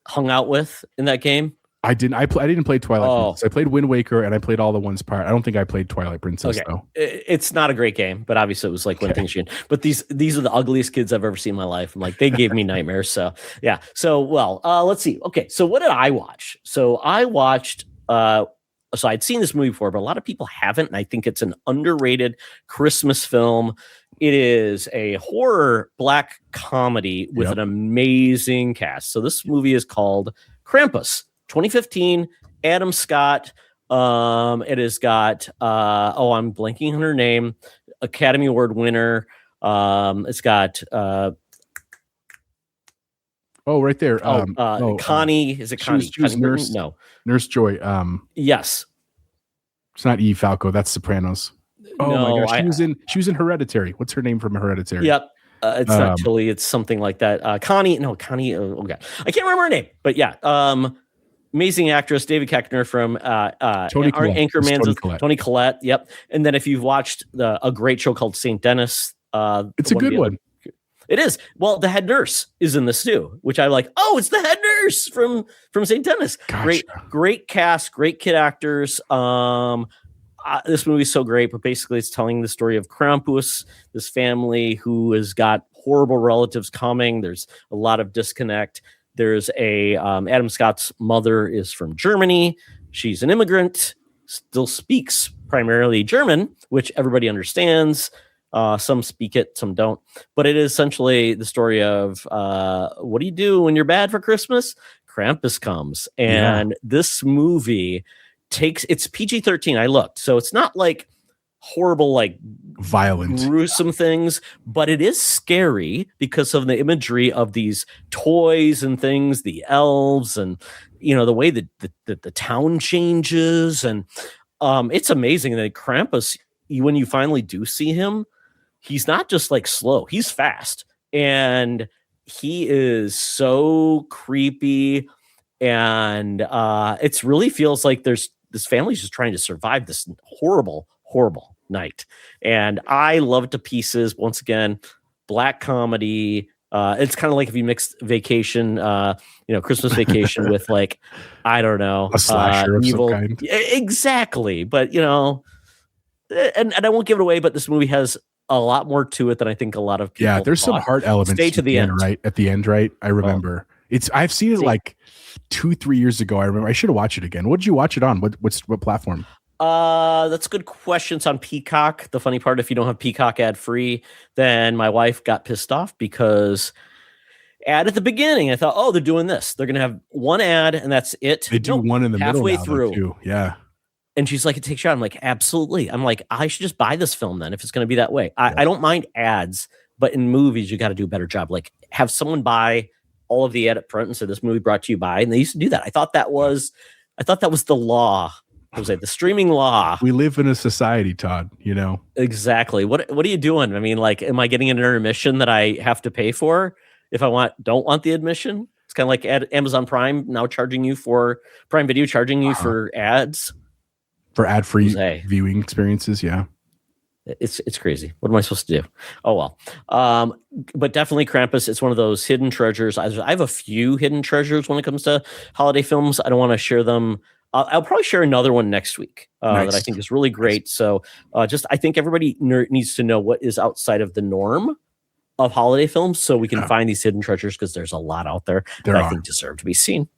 Speaker 1: hung out with in that game.
Speaker 2: I didn't play Twilight Princess. I played Wind Waker and I played all the ones part. I don't think I played Twilight Princess though.
Speaker 1: It's not a great game, but obviously it was like one thing she had. But these are the ugliest kids I've ever seen in my life. I'm like, they gave me nightmares. So yeah. So let's see. Okay, so what did I watch? So I watched so I'd seen this movie before, but a lot of people haven't, and I think it's an underrated Christmas film. It is a horror black comedy with an amazing cast. So this movie is called Krampus. 2015, Adam Scott. It has got I'm blanking on her name, Academy Award winner. It's got
Speaker 2: right there.
Speaker 1: Connie. Is it Connie?
Speaker 2: She was Nurse.
Speaker 1: No,
Speaker 2: Nurse Joy.
Speaker 1: Yes.
Speaker 2: It's not Eve Falco. That's Sopranos. Oh no, my gosh, she was in Hereditary. What's her name from Hereditary?
Speaker 1: Yep. It's not Tilly. It's something like that. Connie. No, Connie. Oh god, I can't remember her name. But yeah. Amazing actress, David Koechner from Anchorman, Toni Collette. Yep. And then if you've watched a great show called St. Dennis,
Speaker 2: it's a good one.
Speaker 1: It is. Well, the head nurse is in this too, which I like. Oh, it's the head nurse from St. Dennis. Gotcha. Great cast, great kid actors. This movie is so great, but basically it's telling the story of Krampus, this family who has got horrible relatives coming. There's a lot of disconnect. There's a Adam Scott's mother is from Germany. She's an immigrant, still speaks primarily German, which everybody understands. Some speak it, some don't. But it is essentially the story of what do you do when you're bad for Christmas? Krampus comes. And this movie it's PG-13. I looked. So it's not like horrible, like
Speaker 2: violent,
Speaker 1: gruesome things, but it is scary because of the imagery of these toys and things, the elves, and the way that the town changes. And it's amazing that Krampus, when you finally do see him, he's not just like slow, he's fast, and he is so creepy. And it really feels like this family's just trying to survive this horrible night. And I love it to pieces. Once again, black comedy. It's kind of like if you mix Vacation, Christmas Vacation with, like, I don't know,
Speaker 2: a slasher of
Speaker 1: evil.
Speaker 2: some kind.
Speaker 1: Exactly. But and I won't give it away, but this movie has a lot more to it than I think a lot of people.
Speaker 2: Yeah, there's some heart elements.
Speaker 1: Stay to the end,
Speaker 2: right? At the end, right? I remember. I've seen it like 2-3 years ago. I remember. I should have watched it again. What did you watch it on? What platform?
Speaker 1: That's a good question. It's on Peacock. The funny part, if you don't have Peacock ad free, then my wife got pissed off because at the beginning, I thought, they're doing this. They're going to have one ad and that's it.
Speaker 2: They do one in the middle
Speaker 1: halfway
Speaker 2: now,
Speaker 1: through.
Speaker 2: Too. Yeah.
Speaker 1: And she's like, it takes you out. I'm like, absolutely. I'm like, I should just buy this film then if it's going to be that way. I don't mind ads, but in movies, you got to do a better job. Like, have someone buy all of the ad up front and say, this movie brought to you by. And they used to do that. I thought that was the law. I was like, the streaming law.
Speaker 2: We live in a society, Todd,
Speaker 1: Exactly. What are you doing? I mean, like, am I getting an intermission that I have to pay for if I don't want the admission? It's kind of like Amazon Prime now charging you for Prime Video, charging you for ads.
Speaker 2: For ad-free viewing experiences, yeah.
Speaker 1: It's crazy. What am I supposed to do? Oh, well. But definitely Krampus, it's one of those hidden treasures. I have a few hidden treasures when it comes to holiday films. I don't want to share them. I'll probably share another one next week
Speaker 2: nice.
Speaker 1: that I think is really great. So I think everybody needs to know what is outside of the norm of holiday films so we can find these hidden treasures, because there's a lot out there that I think deserve to be seen.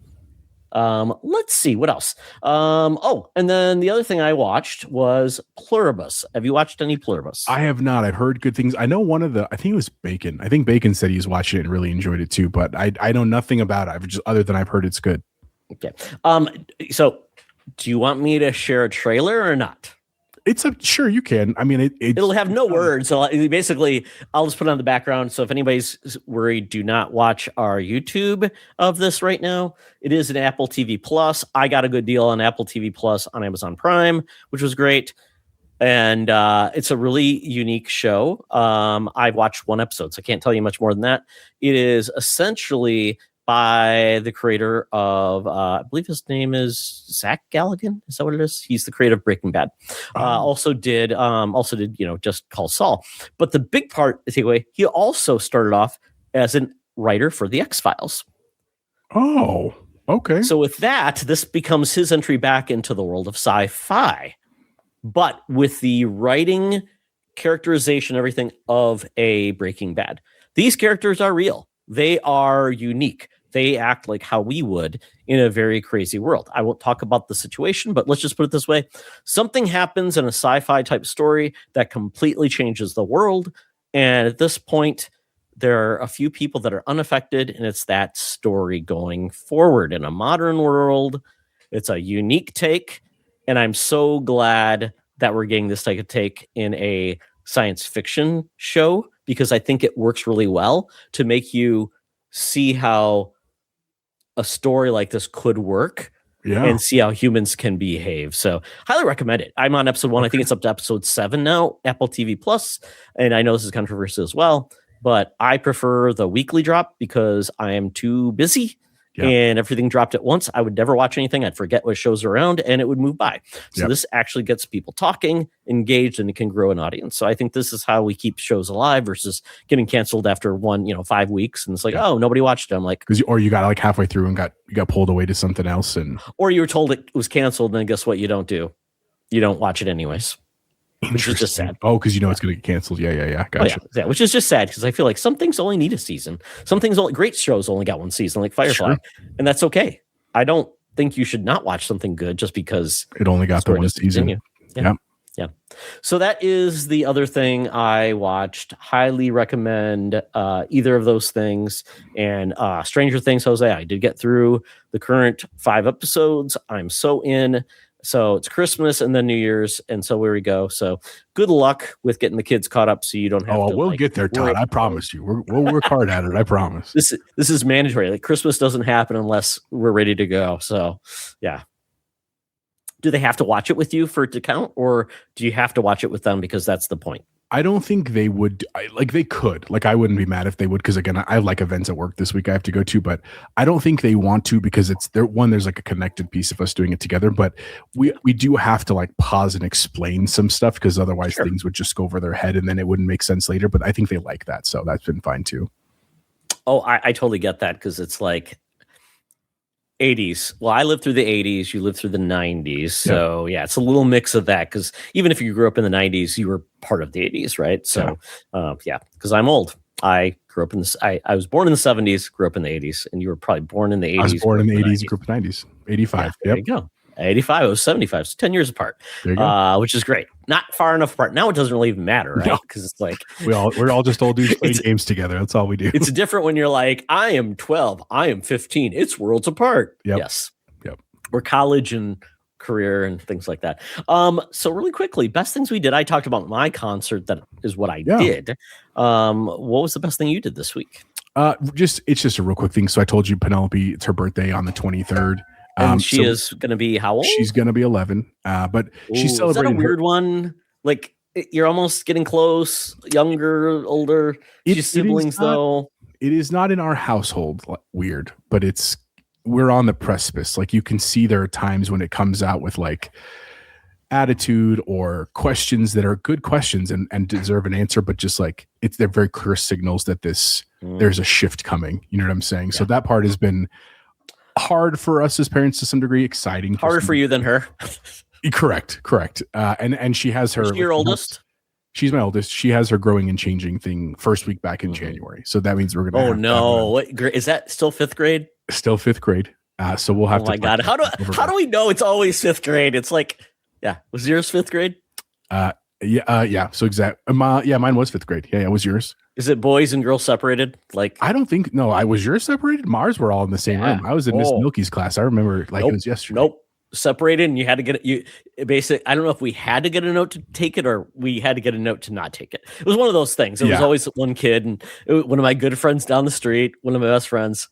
Speaker 1: Let's see what else. And then the other thing I watched was Pluribus. Have you watched any Pluribus?
Speaker 2: I have not. I've heard good things. I know I think it was Bacon. I think Bacon said he's watched it and really enjoyed it too, but I know nothing about it. Other than I've heard it's good.
Speaker 1: Okay. So do you want me to share a trailer or not?
Speaker 2: Sure you can. I mean,
Speaker 1: it'll have no words. So basically, I'll just put it on the background. So if anybody's worried, do not watch our YouTube of this right now. It is an Apple TV Plus. I got a good deal on Apple TV Plus on Amazon Prime, which was great. And it's a really unique show. I've watched one episode, so I can't tell you much more than that. It is essentially by the creator of, I believe his name is Zach Galligan. Is that what it is? He's the creator of Breaking Bad. Also did, Just Call Saul. But the big part, the takeaway, he also started off as a writer for the X-Files.
Speaker 2: Oh, okay.
Speaker 1: So with that, this becomes his entry back into the world of sci-fi, but with the writing, characterization, everything of a Breaking Bad. These characters are real. They are unique. They act like how we would in a very crazy world. I won't talk about the situation, but let's just put it this way. Something happens in a sci-fi type story that completely changes the world. And at this point, there are a few people that are unaffected, and it's that story going forward in a modern world. It's a unique take, and I'm so glad that we're getting this type of take in a science fiction show, because I think it works really well to make you see how a story like this could work and see how humans can behave. So highly recommend it. I'm on episode 1. Okay. I think it's up to episode 7 now, Apple TV Plus. And I know this is controversial as well, but I prefer the weekly drop because I am too busy and everything dropped at once. I would never watch anything. I'd forget what shows are around and it would move by. So this actually gets people talking, engaged, and it can grow an audience. So I think this is how we keep shows alive versus getting canceled after 5 weeks. And it's like, oh, nobody watched it. I'm like,
Speaker 2: or you got like halfway through and you got pulled away to something else. Or
Speaker 1: you were told it was canceled. And then guess what? You don't watch it anyways. which is just sad.
Speaker 2: Oh, because it's going to get canceled. Yeah. Gotcha.
Speaker 1: Oh, yeah, which is just sad because I feel like some things only need a season. Some things great shows only got one season, like Firefly, and that's okay. I don't think you should not watch something good just because
Speaker 2: it only got the one season.
Speaker 1: Yeah. So that is the other thing I watched. Highly recommend either of those things. And Stranger Things, Jose, I did get through the current 5 episodes. I'm so in. So it's Christmas and then New Year's. And so here we go. So good luck with getting the kids caught up so you don't have to.
Speaker 2: We'll get there, Todd. I promise you. We'll work hard at it. I promise.
Speaker 1: This is mandatory. Like Christmas doesn't happen unless we're ready to go. So yeah. Do they have to watch it with you for it to count, or do you have to watch it with them because that's the point?
Speaker 2: I don't think they would. They could. I wouldn't be mad if they would, because again, I have events at work this week I have to go to, but I don't think they want to because there's a connected piece of us doing it together. But we do have to pause and explain some stuff because otherwise things would just go over their head and then it wouldn't make sense later. But I think they like that, so that's been fine too.
Speaker 1: Oh, I totally get that because it's 80s. Well, I lived through the 80s. You lived through the 90s. So yeah, it's a little mix of that because even if you grew up in the 90s, you were part of the 80s, right? So because I'm old. I grew up in this. I was born in the 70s, grew up in the 80s, and you were probably born in the 80s.
Speaker 2: I was born in the 80s, grew up in the 90s. 85.
Speaker 1: Yeah, there you go. 85. I was 75. So 10 years apart, which is great. Not far enough apart. Now it doesn't really even matter, right? Because it's
Speaker 2: we're all just old dudes playing games together. That's all we do.
Speaker 1: It's different when you're I am 12, I am 15. It's worlds apart.
Speaker 2: Yep.
Speaker 1: Yes.
Speaker 2: Yep.
Speaker 1: We're college and career and things like that. So really quickly, best things we did. I talked about my concert. That is what I did. What was the best thing you did this week?
Speaker 2: It's just a real quick thing. So I told you Penelope, it's her birthday on the 23rd.
Speaker 1: And she is going to be how old?
Speaker 2: She's going to be 11. But she's celebrating.
Speaker 1: Is that a weird one? You're almost getting close. Younger, older. She's siblings though.
Speaker 2: It is not in our household weird, but we're on the precipice. You can see there are times when it comes out with attitude or questions that are good questions and deserve an answer, but just they're very clear signals that there's a shift coming. You know what I'm saying? Yeah. So that part has been hard for us as parents to some degree, exciting.
Speaker 1: Harder for you than her.
Speaker 2: Correct. And she has her.
Speaker 1: Is she your oldest?
Speaker 2: She's my oldest. She has her growing and changing thing first week back in January. So that means we're going to.
Speaker 1: Oh no! What is that? Still 5th grade?
Speaker 2: Still 5th grade. So we'll have to.
Speaker 1: Oh my god! How do we know it's always 5th grade? It's was yours 5th grade?
Speaker 2: Yeah. So mine was 5th grade. Yeah, was yours?
Speaker 1: Is it boys and girls separated?
Speaker 2: I don't think. No, I was yours separated. Mars were all in the same room. I was in Miss Milky's class. I remember it was yesterday.
Speaker 1: Nope. Separated, and you had to get it. I don't know if we had to get a note to take it or we had to get a note to not take it. It was one of those things. It was always one kid, and one of my good friends down the street, one of my best friends.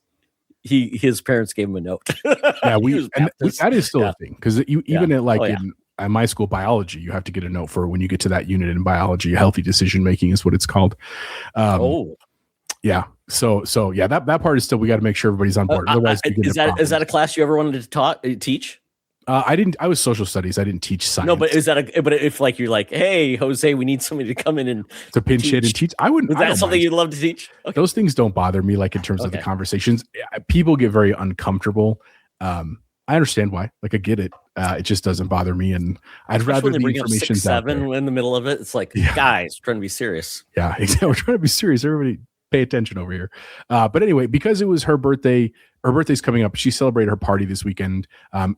Speaker 1: His parents gave him a note.
Speaker 2: Yeah, that is still a thing because even at my school biology, you have to get a note for when you get to that unit in biology. Healthy decision making is what it's called. Yeah. So that part is still, we got to make sure everybody's on board. Otherwise,
Speaker 1: is that a class you ever wanted to teach?
Speaker 2: I didn't. I was social studies. I didn't teach science.
Speaker 1: No, but if you're hey, Jose, we need somebody to come in and
Speaker 2: to pinch hit and teach. I wouldn't.
Speaker 1: Is that something you'd love to teach? Okay.
Speaker 2: Those things don't bother me. In terms of the conversations, people get very uncomfortable. I understand why. I get it. It just doesn't bother me, and I'd rather the information
Speaker 1: 7 in the middle of it. It's guys, we're trying to be serious.
Speaker 2: Yeah, exactly. We're trying to be serious. Everybody, pay attention over here. But anyway, because it was her birthday. Her birthday's coming up. She celebrated her party this weekend.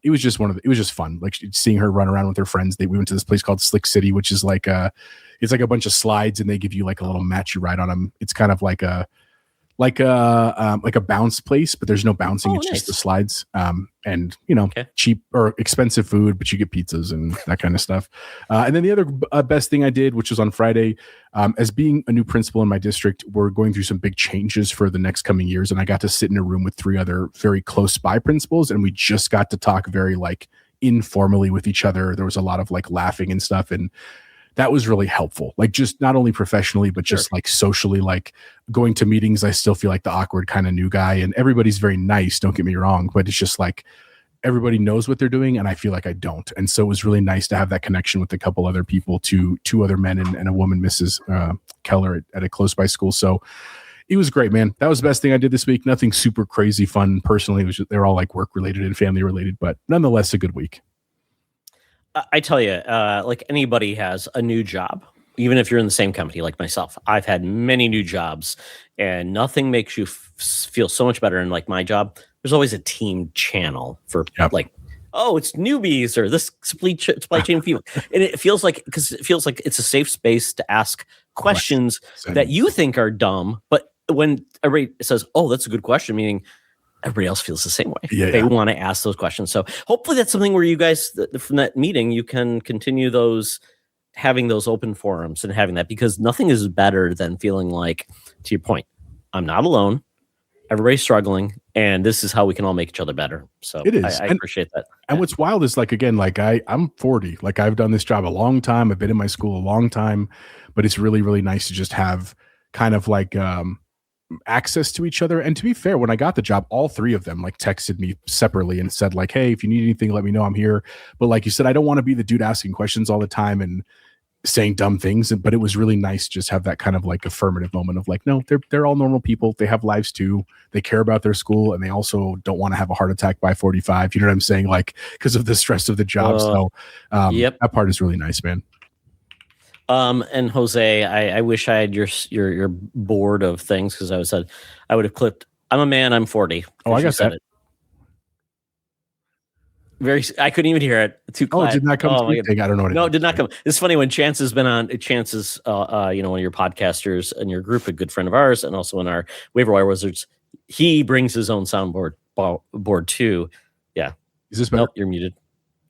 Speaker 2: It was just it was just fun. Seeing her run around with her friends. We went to this place called Slick City, which is it's a bunch of slides, and they give you a little mat you ride on them. It's kind of like a bounce place, but there's no bouncing. It's just the slides. And cheap or expensive food, but you get pizzas and that kind of stuff. And then the other best thing I did, which was on Friday, as being a new principal in my district, we're going through some big changes for the next coming years. And I got to sit in a room with 3 other very close by principals. And we just got to talk very informally with each other. There was a lot of laughing and stuff. And that was really helpful. Just not only professionally, but just socially, going to meetings. I still feel like the awkward kind of new guy, and everybody's very nice. Don't get me wrong, but it's just everybody knows what they're doing. And I feel like I don't. And so it was really nice to have that connection with a couple other people, two other men and a woman, Mrs. Keller at a close by school. So it was great, man. That was the best thing I did this week. Nothing super crazy fun personally. It was they're all work related and family related, but nonetheless a good week.
Speaker 1: I tell you, like anybody has a new job, even if you're in the same company like myself. I've had many new jobs, and nothing makes you feel so much better. And like my job, there's always a team channel for like, oh, it's newbies or this supply chain people. And it feels like, because it feels like it's a safe space to ask questions that you think are dumb. But when everybody says, oh, that's a good question, meaning everybody else feels the same way. They want to ask those questions. So hopefully that's something where you guys, from that meeting, you can continue having those open forums and having that, because nothing is better than feeling like, to your point, I'm not alone. Everybody's struggling, and this is how we can all make each other better. So
Speaker 2: it is.
Speaker 1: I appreciate that.
Speaker 2: And what's wild is, like, again, like I'm 40, like I've done this job a long time. I've been in my school a long time, but it's really, really nice to just have kind of like access to each other. And to be fair, when I got the job, all three of them like texted me separately and said like, hey, if you need anything, let me know, I'm here. But like you said, I don't want to be the dude asking questions all the time and saying dumb things. But it was really nice to just have that kind of like affirmative moment of like, no, they're all normal people. They have lives too. They care about their school, and they also don't want to have a heart attack by 45. You know what I'm saying? Like, because of the stress of the job. So that part is really nice, man.
Speaker 1: And Jose, I wish I had your board of things, because I would have clipped, I'm a man, I'm 40.
Speaker 2: Oh, I got that.
Speaker 1: I couldn't even hear it. Too quiet.
Speaker 2: Oh, it did not come through? I don't know.
Speaker 1: No, it did not come. It's funny when Chance has been on. Chance is, one of your podcasters in your group, a good friend of ours, and also in our Waiver Wire Wizards. He brings his own soundboard board too. Yeah.
Speaker 2: Is this better?
Speaker 1: Nope, you're muted.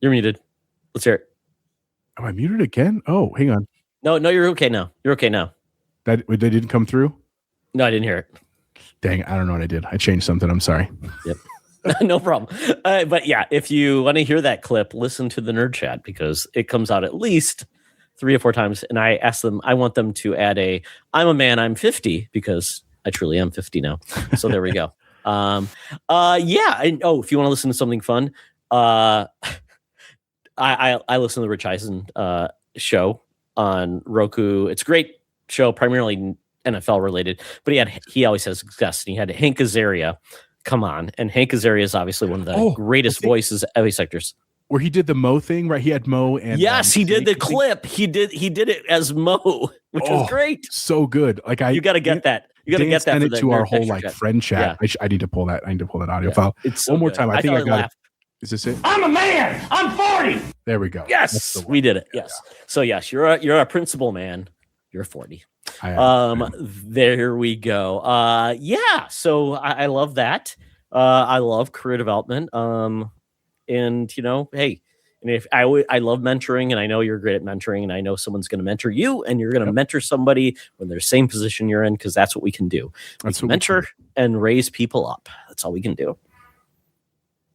Speaker 1: You're muted. Let's hear it.
Speaker 2: Am I muted again? Oh, hang on.
Speaker 1: No, you're okay now. You're okay now.
Speaker 2: That they didn't come through?
Speaker 1: No, I didn't hear it.
Speaker 2: Dang, I don't know what I did. I changed something. I'm sorry.
Speaker 1: Yep. No problem. But yeah, if you want to hear that clip, listen to the Nerdchat, because it comes out at least 3 or 4 times. And I asked them, I want them to add I'm a man, I'm 50, because I truly am 50 now. So there we go. Yeah. And, if you want to listen to something fun, I listen to the Rich Eisen show on Roku. It's a great show, primarily NFL related, but he always has guests, and he had Hank Azaria come on, and Hank Azaria is obviously one of the greatest voices of sectors.
Speaker 2: Where he did the Mo thing, right? He had Mo, and
Speaker 1: yes, he did the clip. He did it as Mo, which was great.
Speaker 2: So good. Like
Speaker 1: you got to get that. You got to get that.
Speaker 2: Send it to our whole like friend chat. Yeah. I need to pull that. I need to pull that audio file. It's one more time. I think I got it. Is this it?
Speaker 3: I'm a man. I'm 40.
Speaker 2: There we go.
Speaker 1: Yes, we did it. Yes. So yes, you're a principal man. You're 40. There we go. Yeah. So I love that. I love career development. And hey, and if I love mentoring, and I know you're great at mentoring, and I know someone's going to mentor you, and you're going to mentor somebody when they're the same position you're in, because that's what we can do. We can mentor and raise people up. That's all we can do.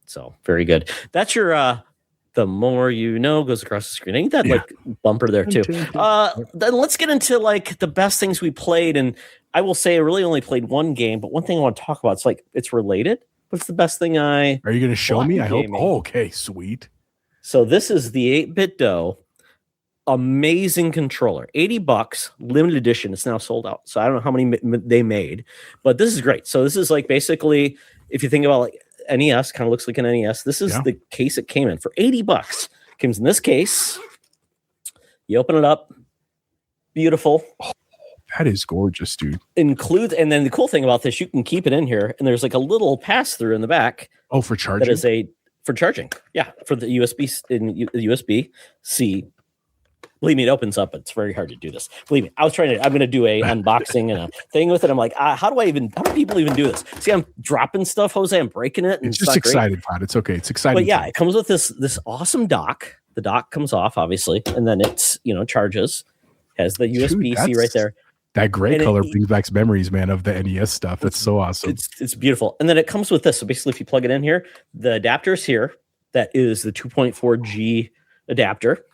Speaker 1: So very good. That's your the more you know goes across the screen. I need that like bumper there too. Then let's get into like the best things we played. And I will say I really only played one game, but one thing I want to talk about, it's related. What's the best thing Are you
Speaker 2: going to show me? I hope. Oh, okay, sweet.
Speaker 1: So this is the 8-bit dough. Amazing controller. $80, limited edition. It's now sold out. So I don't know how many they made, but this is great. So this is like basically, if you think about like NES, kind of looks like an NES. This is the case it came in for $80. Comes in this case. You open it up. Beautiful.
Speaker 2: Oh, that is gorgeous, dude.
Speaker 1: And then the cool thing about this, you can keep it in here, and there's like a little pass through in the back.
Speaker 2: Oh, for charging?
Speaker 1: That is for charging. Yeah, for the USB-C. Believe me, it opens up. It's very hard to do this. Believe me, I'm going to do a unboxing and a thing with it. I'm like, how do people even do this? See, I'm dropping stuff, Jose. I'm breaking it. And
Speaker 2: it's just excited, Todd. It's okay. It's exciting.
Speaker 1: But yeah, it comes with this awesome dock. The dock comes off, obviously, and then it's, charges. Has the USB-C right there.
Speaker 2: That gray color brings back memories, man, of the NES stuff. That's so awesome.
Speaker 1: It's beautiful. And then it comes with this. So basically, if you plug it in here, the adapter is here. That is the 2.4G adapter.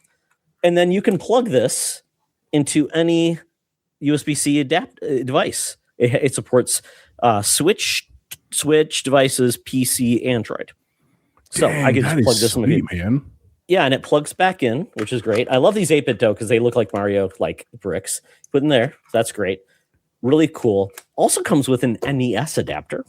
Speaker 1: And then you can plug this into any USB-C device. It supports Switch devices, PC, Android. So I can just plug this in,
Speaker 2: man.
Speaker 1: Yeah, and it plugs back in, which is great. I love these 8-bit dough because they look like Mario like bricks. Put in there, that's great. Really cool. Also comes with an NES adapter.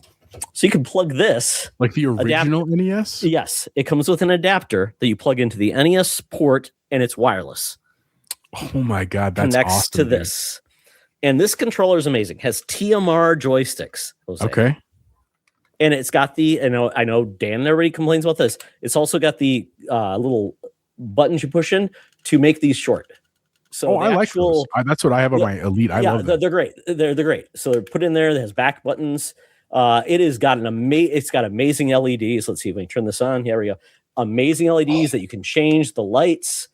Speaker 1: So you can plug this.
Speaker 2: Like the original NES?
Speaker 1: Yes. It comes with an adapter that you plug into the NES port, and it's wireless.
Speaker 2: Oh my God. That's
Speaker 1: Connects
Speaker 2: awesome,
Speaker 1: to
Speaker 2: dude.
Speaker 1: this. And this controller is amazing. Has TMR joysticks. Jose.
Speaker 2: Okay.
Speaker 1: And it's got the, I know Dan already complains about this. It's also got the little buttons you push in to make these short. So
Speaker 2: I like those. That's what I have on my Elite. I love them.
Speaker 1: They're great. They're great. So they're put in there. It has back buttons. It's got amazing LEDs. Let's see if we can turn this on. Here we go. Amazing LEDs that you can change the lights.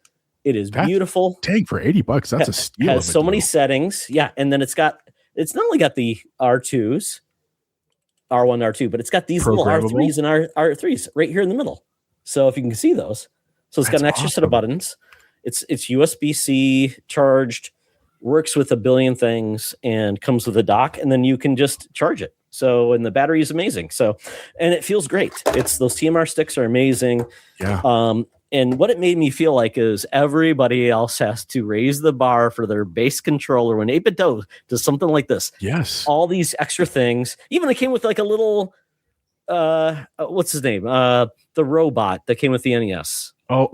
Speaker 1: It is beautiful.
Speaker 2: Dang, for $80, that's a steal.
Speaker 1: Has so many settings. Yeah, and then it's not only got the R2s, R1, R2, but it's got these little R3s and R3s right here in the middle. So if you can see those, so it's got an extra set of buttons. It's USB-C charged, works with a billion things, and comes with a dock, and then you can just charge it. So, and the battery is amazing. So, and it feels great. Those TMR sticks are amazing.
Speaker 2: Yeah.
Speaker 1: And what it made me feel like is everybody else has to raise the bar for their base controller when 8-Bit does something like this.
Speaker 2: Yes.
Speaker 1: All these extra things. Even it came with like a little, what's his name? The robot that came with the NES.
Speaker 2: Was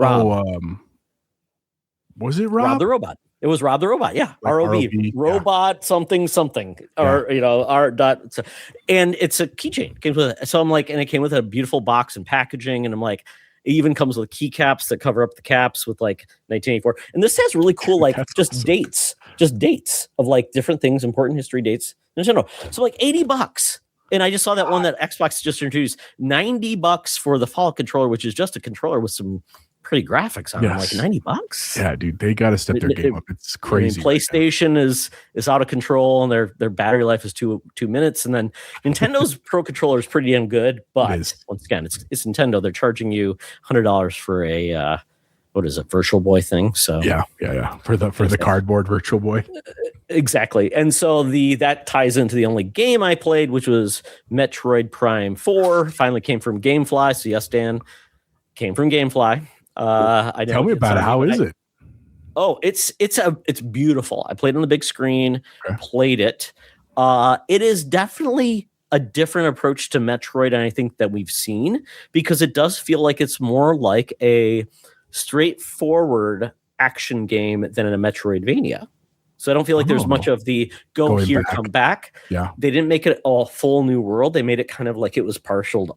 Speaker 2: it Rob?
Speaker 1: Rob the Robot. It was Rob the Robot. Yeah. Like ROB. Robot something. Or, R dot. And it's a keychain. It came with it. So I'm like, and it came with a beautiful box and packaging. And I'm like, it even comes with keycaps that cover up the caps with like 1984. And this has really cool, like dates of like different things, important history dates. So like $80. And I just saw that one that Xbox just introduced, $90 for the Fallout controller, which is just a controller with some pretty graphics on it. Like $90.
Speaker 2: Yeah, dude, they got to step their game up. It's crazy.
Speaker 1: PlayStation is out of control, and their battery life is two minutes. And then Nintendo's Pro controller is pretty damn good, but once again, it's Nintendo. They're charging you $100 for a what is it, Virtual Boy thing? So
Speaker 2: yeah, for the cardboard Virtual Boy.
Speaker 1: Exactly. And so that ties into the only game I played, which was Metroid Prime 4. Finally came from GameFly. So yes, Dan, came from GameFly.
Speaker 2: Tell me about it. How is it?
Speaker 1: Oh, it's beautiful. I played on the big screen, played it. It is definitely a different approach to Metroid, and I think that we've seen, because it does feel like it's more like a straightforward action game than in a Metroidvania. So I don't feel like there's much of the going here, back. Come back.
Speaker 2: Yeah.
Speaker 1: They didn't make it a full new world. They made it kind of like it was parceled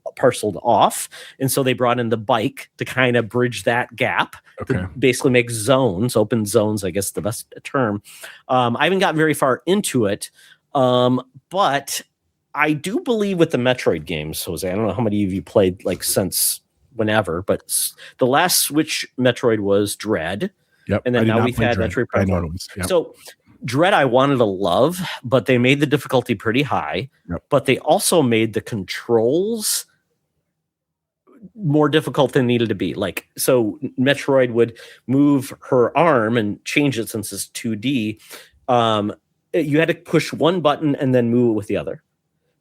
Speaker 1: off. And so they brought in the bike to kind of bridge that gap. To basically make open zones, I guess the best term. I haven't gotten very far into it. But I do believe with the Metroid games, Jose, I don't know how many of you played like since whenever, but the last Switch Metroid was Dread.
Speaker 2: Yep.
Speaker 1: And then now we've had Metroid Prime 4. Yep. So Dread I wanted to love, but they made the difficulty pretty high.
Speaker 2: Yep.
Speaker 1: But they also made the controls more difficult than needed to be. Like, so Metroid would move her arm and change it since it's 2D. You had to push one button and then move it with the other.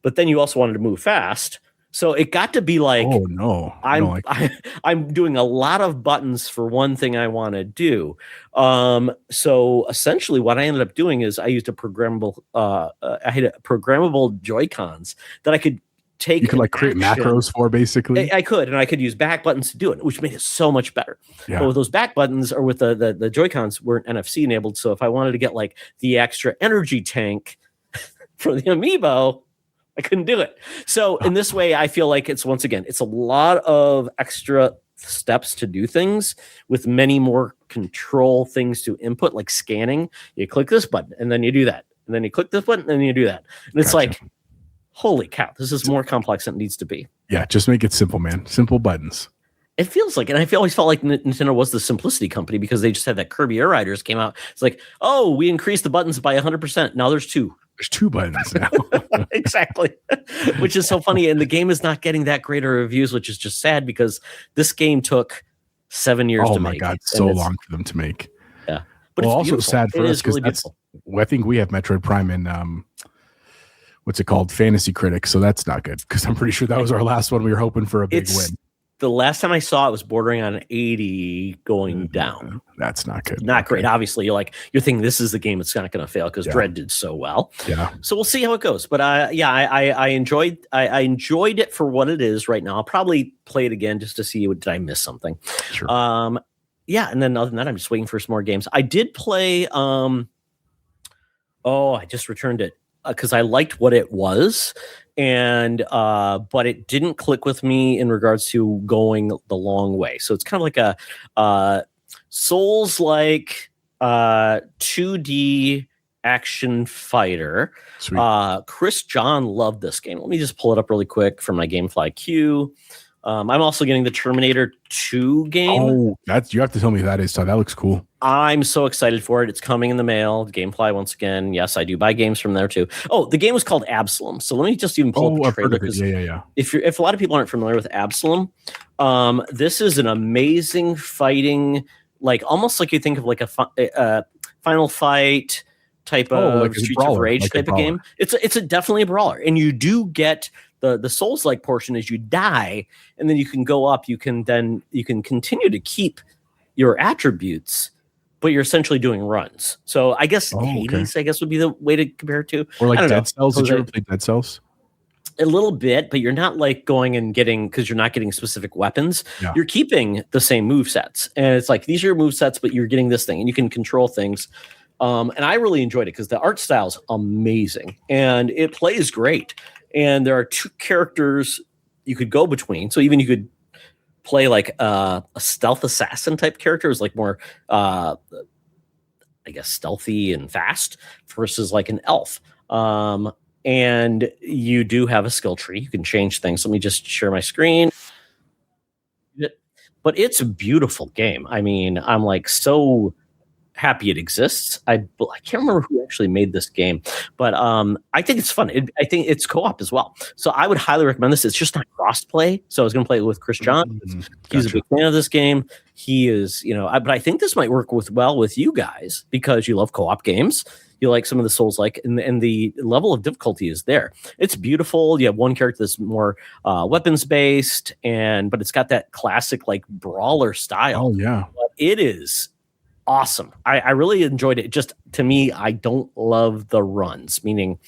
Speaker 1: But then you also wanted to move fast. So it got to be like,
Speaker 2: oh no,
Speaker 1: I'm doing a lot of buttons for one thing I want to do. So essentially, what I ended up doing is I used a programmable. I had programmable Joy-Cons that I could take.
Speaker 2: You could like create macros for, basically.
Speaker 1: I could, and I could use back buttons to do it, which made it so much better.
Speaker 2: Yeah.
Speaker 1: But with those back buttons or with the Joy-Cons weren't NFC enabled. So if I wanted to get like the extra energy tank for the Amiibo, I couldn't do it. So in this way, I feel like it's a lot of extra steps to do things with many more control things to input, like scanning. You click this button and then you do that. And then you click this button and then you do that. And it's like, holy cow, this is more complex than it needs to be.
Speaker 2: Yeah, just make it simple, man. Simple buttons.
Speaker 1: It feels like, and I always felt like Nintendo was the simplicity company because they just had that Kirby Air Riders came out. It's like, oh, we increased the buttons by 100%. Now there's two.
Speaker 2: There's two buttons now.
Speaker 1: Exactly. Which is so funny. And the game is not getting that great of reviews, which is just sad because this game took 7 years to make.
Speaker 2: Oh my God, so long for them to make.
Speaker 1: Yeah.
Speaker 2: But it's also sad for us because I think we have Metroid Prime in what's it called? Fantasy Critic. So that's not good because I'm pretty sure that was our last one. We were hoping for a big win.
Speaker 1: the last time I saw it was bordering on 80 going down.
Speaker 2: That's not good.
Speaker 1: Not great. Obviously, you're thinking this is the game that's not going to fail because Dread did so well.
Speaker 2: Yeah.
Speaker 1: So we'll see how it goes. But I enjoyed it for what it is right now. I'll probably play it again just to see did I miss something.
Speaker 2: Sure.
Speaker 1: Yeah, and then other than that, I'm just waiting for some more games. I did play. I just returned it because I liked what it was. And but it didn't click with me in regards to going the long way. So it's kind of like a Souls-like 2D action fighter. Chris John loved this game. Let me just pull it up really quick from my GameFly queue. I'm also getting the Terminator 2 game.
Speaker 2: Oh, you have to tell me who that is, Todd. That looks cool. I'm
Speaker 1: so excited for it. It's coming in the mail. Gamefly once again. Yes, I do buy games from there too. Oh, the game was called Absalom. So let me just even pull up the trailer.
Speaker 2: Yeah.
Speaker 1: If a lot of people aren't familiar with Absalom, this is an amazing fighting, almost like you think of like a Final Fight type of
Speaker 2: like
Speaker 1: Streets of Rage type of game. It's definitely a brawler, and you do get the Souls-like portion is you die, and then you can go up. You can continue to keep your attributes, but you're essentially doing runs. So I guess Hades, would be the way to compare it to.
Speaker 2: Or like Dead Cells. Did you ever play Dead Cells?
Speaker 1: A little bit, but you're not going and getting, because you're not getting specific weapons. Yeah. You're keeping the same move sets, and it's like these are your move sets, but you're getting this thing, and you can control things. And I really enjoyed it because the art style is amazing, and it plays great. And there are two characters you could go between. So even you could play like a stealth assassin type character, is like more, stealthy and fast versus like an elf. And you do have a skill tree. You can change things. Let me just share my screen. But it's a beautiful game. I mean, I'm so happy it exists. I can't remember who actually made this game, but I think it's fun. I think it's co-op as well. So I would highly recommend this. It's just not cross-play. So I was going to play it with Chris John. He's a big fan of this game. He is, but I think this might work well with you guys because you love co-op games. You like some of the Souls-like, and the level of difficulty is there. It's beautiful. You have one character that's more weapons-based, but it's got that classic brawler style.
Speaker 2: Oh, yeah.
Speaker 1: But it is awesome. I really enjoyed it. Just to me, I don't love the runs, meaning,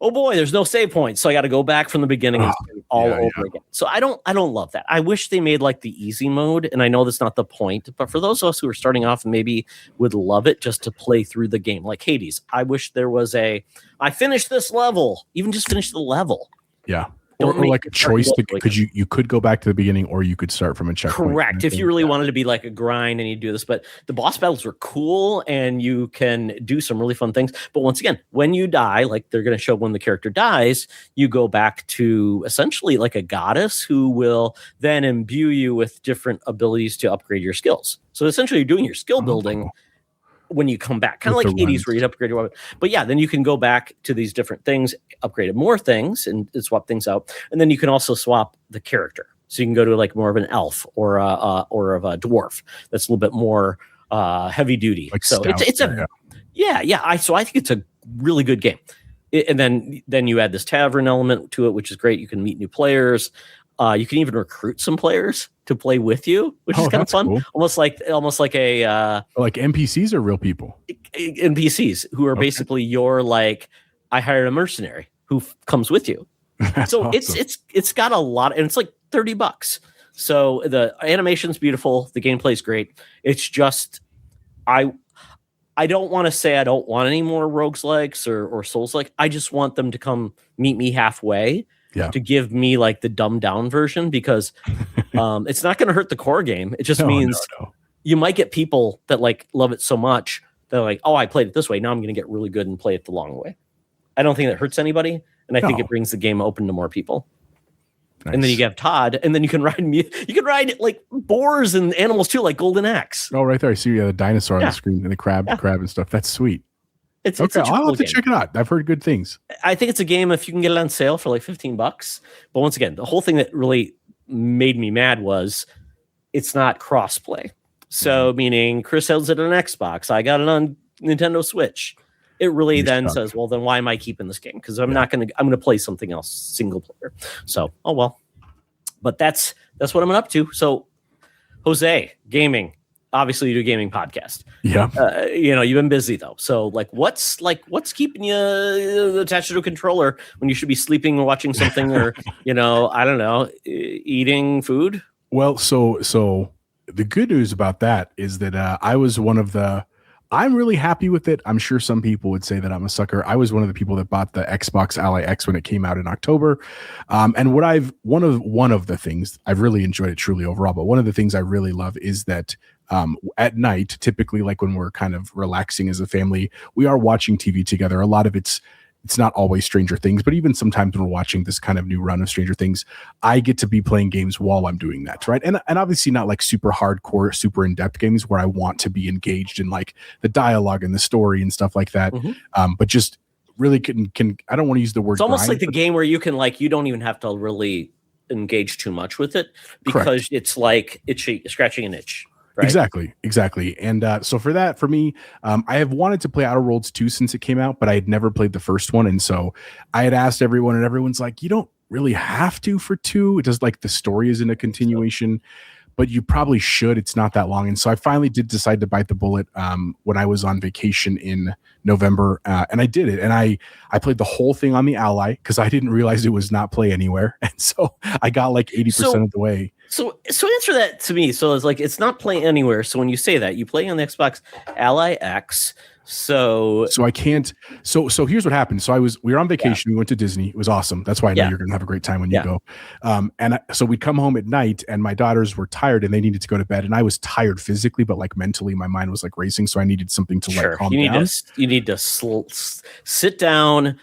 Speaker 1: oh boy, there's no save points, so I got to go back from the beginning and all over again. So I don't love that. I wish they made the easy mode, and I know that's not the point, but for those of us who are starting off and maybe would love it just to play through the game, like Hades, I wish there was I finished this level, even just finish the level.
Speaker 2: Yeah. Or like a choice because you could go back to the beginning, or you could start from a checkpoint.
Speaker 1: Correct. If you really wanted to be like a grind and you do this, but the boss battles were cool and you can do some really fun things. But once again, when you die, like they're going to show when the character dies, you go back to essentially like a goddess who will then imbue you with different abilities to upgrade your skills. So essentially you're doing your skill building when you come back, kind of like Hades where you'd upgrade your weapon. But yeah, then you can go back to these different things, upgrade more things, and swap things out. And then you can also swap the character. So you can go to more of an elf or of a dwarf that's a little bit more heavy duty. So it's a So I think it's a really good game. And then you add this tavern element to it, which is great. You can meet new players. You can even recruit some players to play with you, which is kind of fun. Cool. Almost like a
Speaker 2: like NPCs are real people.
Speaker 1: NPCs who are basically your I hired a mercenary who comes with you. So awesome. it's got a lot, and it's like $30. So the animation's beautiful, the gameplay's great. It's just I don't want to say I don't want any more roguelikes or Souls-like. I just want them to come meet me halfway. Yeah. To give me the dumbed down version, because it's not going to hurt the core game. It just means you might get people that love it so much that I played it this way. Now I'm going to get really good and play it the long way. I don't think that hurts anybody, and I think it brings the game open to more people. Nice. And then you have Todd, and then you can ride boars and animals too, like Golden Axe.
Speaker 2: Oh, right there, I see the dinosaur on the screen and the crab and stuff. That's sweet. It's I'll have to check it out. I've heard good things.
Speaker 1: I think it's a game if you can get it on sale for $15. But once again, the whole thing that really made me mad was it's not crossplay. So meaning Chris has it on Xbox, I got it on Nintendo Switch. It really says, well, then why am I keeping this game? Because I'm going to play something else single player. So, oh well. But that's that's what I'm up to. So, Jose, gaming. Obviously, you do a gaming podcast.
Speaker 2: Yeah.
Speaker 1: You've been busy though. So, what's keeping you attached to a controller when you should be sleeping or watching something, or I don't know, eating food?
Speaker 2: Well, so the good news about that is that I was one of the. I'm really happy with it. I'm sure some people would say that I'm a sucker. I was one of the people that bought the Xbox Ally X when it came out in October. And one of the things I've really enjoyed it truly overall, but one of the things I really love is that at night, typically like when we're kind of relaxing as a family, we are watching TV together. A lot of it's not always Stranger Things, but even sometimes when we're watching this kind of new run of Stranger Things, I get to be playing games while I'm doing that, right? And obviously not like super hardcore, super in-depth games where I want to be engaged in like the dialogue and the story and stuff like that. But just really can I don't want to use the word.
Speaker 1: It's almost
Speaker 2: grind,
Speaker 1: like the game where you can you don't even have to really engage too much with it because
Speaker 2: correct.
Speaker 1: It's like scratching an itch. Right?
Speaker 2: Exactly. And so for me, I have wanted to play Outer Worlds 2 since it came out, but I had never played the first one. And so I had asked everyone, and everyone's like, you don't really have to for 2. It does like the story isn't a continuation, but you probably should. It's not that long. And so I finally did decide to bite the bullet when I was on vacation in November, and I did it. And I played the whole thing on the Ally because I didn't realize it was not play anywhere. And so I got like 80% of the way.
Speaker 1: So answer that to me. So it's not playing anywhere. So when you say that, you play on the Xbox Ally X. So
Speaker 2: I can't. So here's what happened. So we were on vacation. We went to Disney. It was awesome. That's why I know you're going to have a great time when you go. So we'd come home at night, and my daughters were tired, and they needed to go to bed. And I was tired physically, but like mentally, my mind was like racing. So I needed something to like calm down.
Speaker 1: You need to sit down.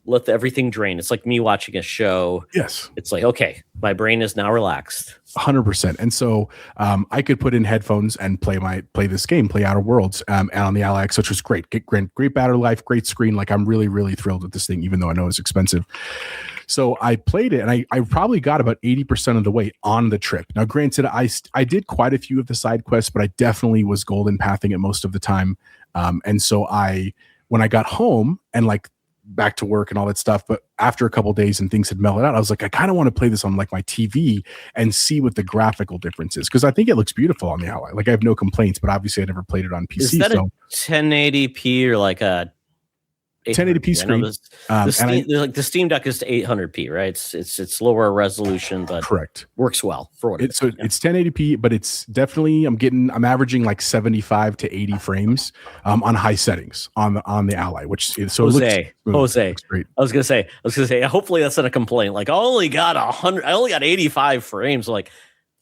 Speaker 1: Let everything drain. It's like me watching a show.
Speaker 2: Yes.
Speaker 1: It's like, okay, my brain is now relaxed.
Speaker 2: 100%. And so I could put in headphones and play this game, play Outer Worlds, and on the Ally X, which was great. Great battery life, great screen. Like I'm really, really thrilled with this thing, even though I know it's expensive. So I played it, and I probably got about 80% of the way on the trip. Now, granted, I did quite a few of the side quests, but I definitely was golden pathing it most of the time. And so when I got home and like back to work and all that stuff, but after a couple of days and things had mellowed out, I was like, I kind of want to play this on like my TV and see what the graphical difference is, because I think it looks beautiful on the Ally. Like I have no complaints, but obviously I never played it on PC.
Speaker 1: Is that a 1080p or like a
Speaker 2: 1080p screen?
Speaker 1: The Steam Deck is to 800p, right? It's lower resolution, but
Speaker 2: correct,
Speaker 1: works well for what
Speaker 2: it's 1080p, but it's definitely I'm averaging like 75 to 80 frames on high settings on the Ally, which is so
Speaker 1: Jose.
Speaker 2: Looks great.
Speaker 1: I was gonna say, hopefully that's not a complaint. Like I only got 85 frames. Like,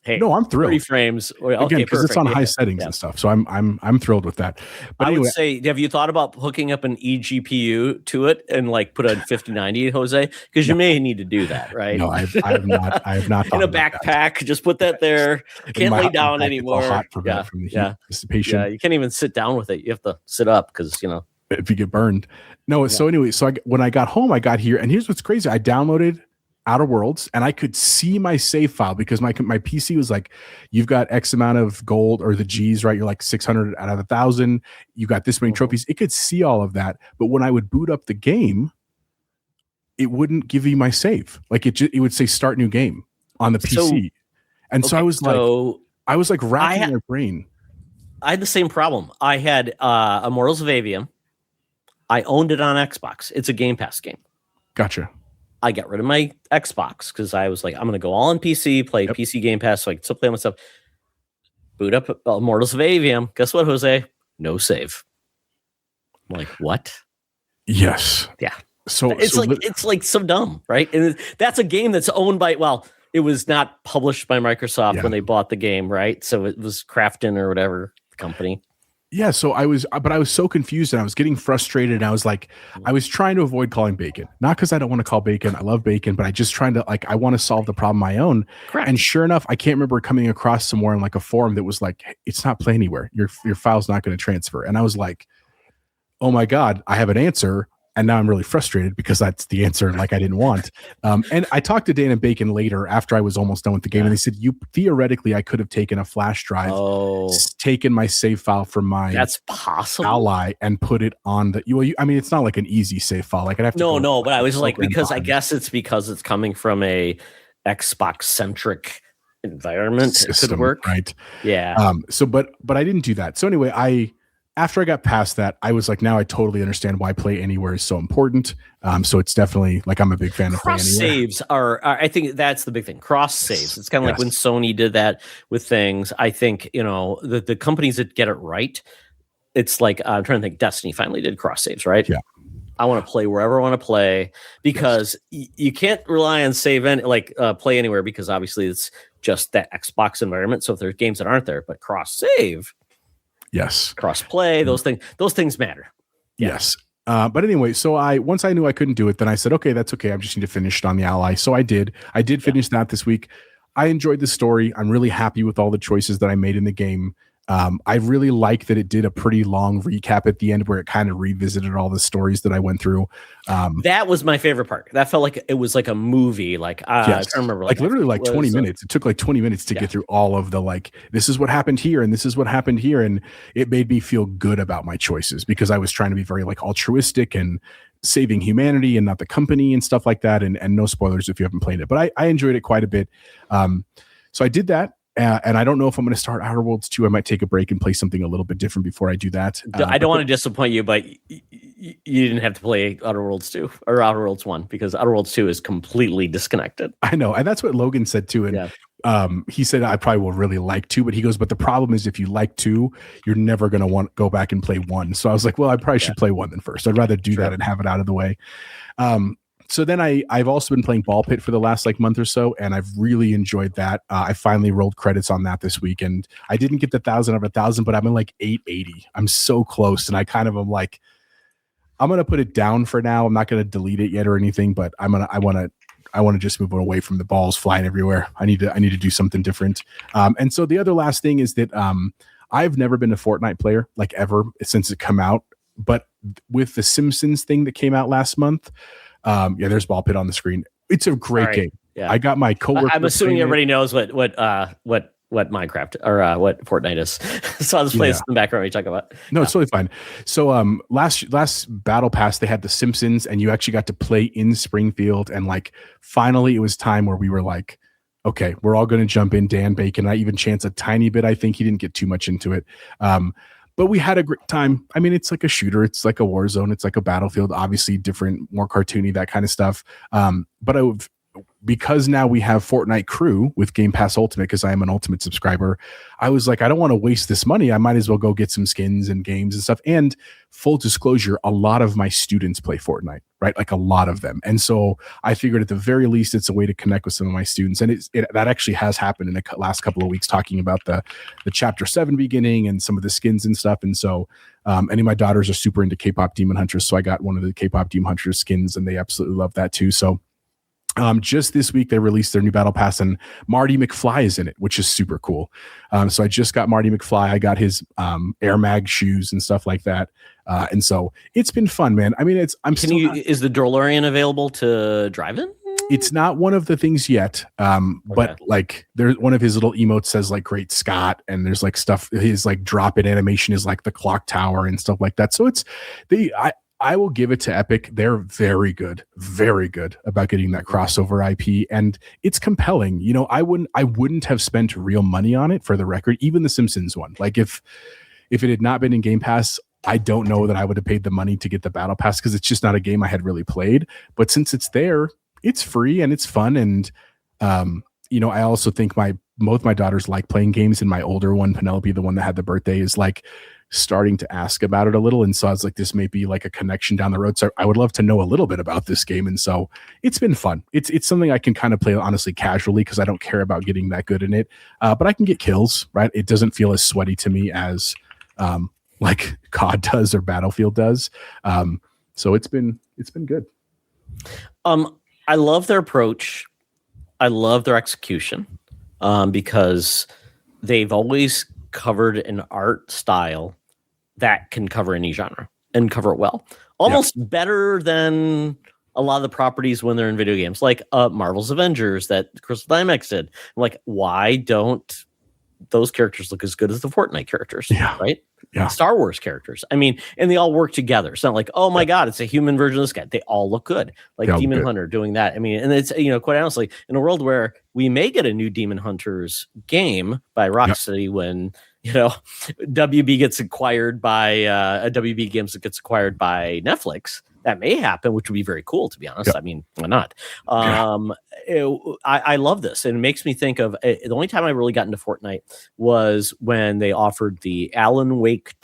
Speaker 1: hey,
Speaker 2: no, I'm thrilled.
Speaker 1: 30 frames
Speaker 2: again because it's on high settings and stuff. So I'm thrilled with that. But
Speaker 1: I
Speaker 2: would
Speaker 1: say, have you thought about hooking up an eGPU to it and like put a 5090, Jose? Because you may need to do that, right?
Speaker 2: No, I have not. I have not.
Speaker 1: In a backpack, just put that there. Can't lay down anymore.
Speaker 2: Hot from the heat dissipation.
Speaker 1: Yeah, you can't even sit down with it. You have to sit up because
Speaker 2: if you get burned. No. So anyway, when I got home, I got here, and here's what's crazy. I downloaded Outer Worlds, and I could see my save file because my PC was like, you've got X amount of gold or the G's, right? You're like 600 out of 1,000. You got this many trophies. It could see all of that, but when I would boot up the game, it wouldn't give you my save. Like it would say start new game on the PC, so I was like racking my brain.
Speaker 1: I had the same problem. I had Immortals of Avium. I owned it on Xbox. It's a Game Pass game.
Speaker 2: Gotcha.
Speaker 1: I got rid of my Xbox because I was like, I'm going to go all on PC, play PC Game Pass so I can still play myself. Boot up Immortals of Avium. Guess what, Jose? No save. I'm like, what?
Speaker 2: Yes.
Speaker 1: Yeah. So it's like so dumb, right? And that's a game that's owned by, it was not published by Microsoft when they bought the game, right? So it was Crafton or whatever company.
Speaker 2: Yeah, so I was so confused, and I was getting frustrated, and I was like, I was trying to avoid calling bacon. Not because I don't want to call bacon. I love bacon, but I just trying to I want to solve the problem on my own.
Speaker 1: Correct.
Speaker 2: And sure enough, I can't remember coming across somewhere in like a forum that was like, it's not play anywhere. Your file's not going to transfer. And I was like, oh my God, I have an answer. And now I'm really frustrated because that's the answer like I didn't want. And I talked to Dan and Bacon later after I was almost done with the game. And they said, theoretically, I could have taken a flash drive, taken my save file from my
Speaker 1: that's possible
Speaker 2: Ally and put it on the, I mean, it's not like an easy save file. Like I'd have to
Speaker 1: but I was like, because I guess it's because it's coming from a Xbox centric environment
Speaker 2: system,
Speaker 1: could work.
Speaker 2: right?
Speaker 1: Yeah.
Speaker 2: But I didn't do that. So anyway, after I got past that, I was like, now I totally understand why Play Anywhere is so important. So it's definitely like, I'm a big fan of Play
Speaker 1: Cross
Speaker 2: Anywhere.
Speaker 1: saves are, I think that's the big thing. Cross saves. It's kind of like when Sony did that with things. I think, the companies that get it right, it's like, I'm trying to think, Destiny finally did cross saves, right?
Speaker 2: Yeah.
Speaker 1: I want to play wherever I want to play because you can't rely on Play Anywhere because obviously it's just that Xbox environment. So if there's games that aren't there, but cross save, cross play, those things matter. Yeah.
Speaker 2: Yes. But anyway, so once I knew I couldn't do it, then I said, okay, that's okay. I just need to finish it on the Ally. So I did finish that this week. I enjoyed the story. I'm really happy with all the choices that I made in the game. I really like that it did a pretty long recap at the end where it kind of revisited all the stories that I went through.
Speaker 1: That was my favorite part. That felt like it was like a movie. I can't remember.
Speaker 2: Literally 20 minutes. It took like 20 minutes to get through all of the this is what happened here and this is what happened here. And it made me feel good about my choices because I was trying to be very altruistic and saving humanity and not the company and stuff like that. And no spoilers if you haven't played it, but I enjoyed it quite a bit. So I did that. And I don't know if I'm going to start Outer Worlds 2. I might take a break and play something a little bit different before I do that.
Speaker 1: I don't want to disappoint you, but you didn't have to play Outer Worlds 2 or Outer Worlds 1 because Outer Worlds 2 is completely disconnected.
Speaker 2: I know. And that's what Logan said too. And he said, I probably will really like 2, but he goes, but the problem is if you like 2, you're never going to want to go back and play 1. So I was like, well, I probably should play 1 then first. I'd rather do that and have it out of the way. So then I've also been playing BallxPit for the last month or so, and I've really enjoyed that. I finally rolled credits on that this week, and I didn't get the 1,000 out of 1,000, but I'm in 880. I'm so close, and I kind of am like, I'm gonna put it down for now. I'm not gonna delete it yet or anything, but I want to just move it away from the balls flying everywhere. I need to do something different. And so the other last thing is that I've never been a Fortnite player ever since it come out, but with the Simpsons thing that came out last month. There's BallxPit on the screen. It's a great game. Yeah. I got my coworker.
Speaker 1: I'm assuming everybody knows what Minecraft or what Fortnite is. So I'll just play this in the background when you talk about.
Speaker 2: No, it's totally fine. So last Battle Pass they had the Simpsons, and you actually got to play in Springfield, and finally it was time where we were like, okay, we're all going to jump in. Dan Bacon, I even chanced a tiny bit. I think he didn't get too much into it. But we had a great time. I mean, it's like a shooter. It's like a war zone. It's like a Battlefield, obviously different, more cartoony, that kind of stuff. But because now we have Fortnite Crew with Game Pass Ultimate, because I am an Ultimate subscriber, I was like, I don't want to waste this money. I might as well go get some skins and games and stuff. And full disclosure, a lot of my students play Fortnite, right? A lot of them. And so I figured at the very least, it's a way to connect with some of my students. And that actually has happened in the last couple of weeks, talking about the Chapter 7 beginning and some of the skins and stuff. And so any of my daughters are super into K-pop Demon Hunters. So I got one of the K-pop Demon Hunters skins, and they absolutely love that too. So just this week, they released their new Battle Pass, and Marty McFly is in it, which is super cool. So I just got Marty McFly. I got his Air Mag shoes and stuff like that. And so it's been fun, man. I mean, is
Speaker 1: the DeLorean available to drive in?
Speaker 2: It's not one of the things yet. But there's one of his little emotes says Great Scott, and there's stuff, his drop in animation is the clock tower and stuff like that. So I will give it to Epic. They're very good about getting that crossover IP, and it's compelling. I wouldn't have spent real money on it, for the record, even the Simpsons one. If it had not been in Game Pass, I don't know that I would have paid the money to get the Battle Pass, because it's just not a game I had really played. But since it's there, it's free and it's fun. And I also think both my daughters like playing games, and my older one, Penelope, the one that had the birthday, is starting to ask about it a little. And so I was like, this may be a connection down the road. So I would love to know a little bit about this game. And so it's been fun. It's something I can kind of play honestly casually, because I don't care about getting that good in it. But I can get kills, right? It doesn't feel as sweaty to me as COD does or Battlefield does. So it's been good.
Speaker 1: I love their approach. I love their execution, because they've always covered an art style that can cover any genre and cover it well, almost better than a lot of the properties when they're in video games, like Marvel's Avengers that Crystal Dynamics did. I'm like, why don't those characters look as good as the Fortnite characters?
Speaker 2: Yeah.
Speaker 1: Right. Star Wars characters. I mean, and they all work together. It's not like, oh my God, it's a human version of this guy. They all look good. Like Demon Hunter doing that. I mean, and it's, quite honestly, in a world where we may get a new Demon Hunters game by Rocksteady when, WB gets acquired by WB Games that gets acquired by Netflix. That may happen, which would be very cool, to be honest. I mean, why not? I love this. And it makes me think of the only time I really got into Fortnite was when they offered the Alan Wake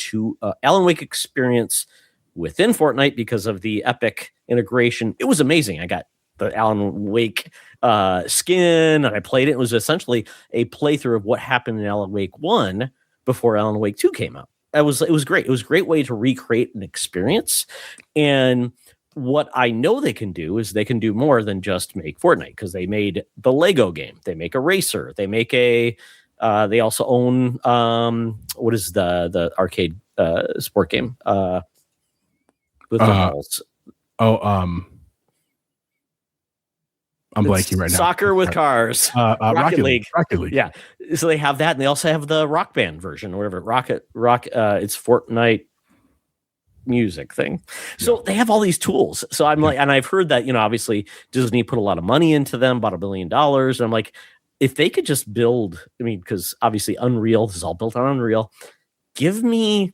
Speaker 1: experience within Fortnite because of the Epic integration. It was amazing. I got the Alan Wake skin and I played it. It was essentially a playthrough of what happened in Alan Wake 1 before Alan Wake 2 came out. It was great. It was a great way to recreate an experience. And what I know they can do is they can do more than just make Fortnite, because they made the Lego game. They make a racer. They make they also own what is the arcade sport game with the balls.
Speaker 2: I'm blanking right now.
Speaker 1: Soccer with cars. Rocket League.
Speaker 2: Rocket League.
Speaker 1: Yeah. So they have that, and they also have the Rock Band version, or whatever. It's Fortnite music thing. So they have all these tools. So I'm like, and I've heard that, obviously Disney put a lot of money into them, about $1 billion. And I'm like, if they could just build, because obviously Unreal, this is all built on Unreal. Give me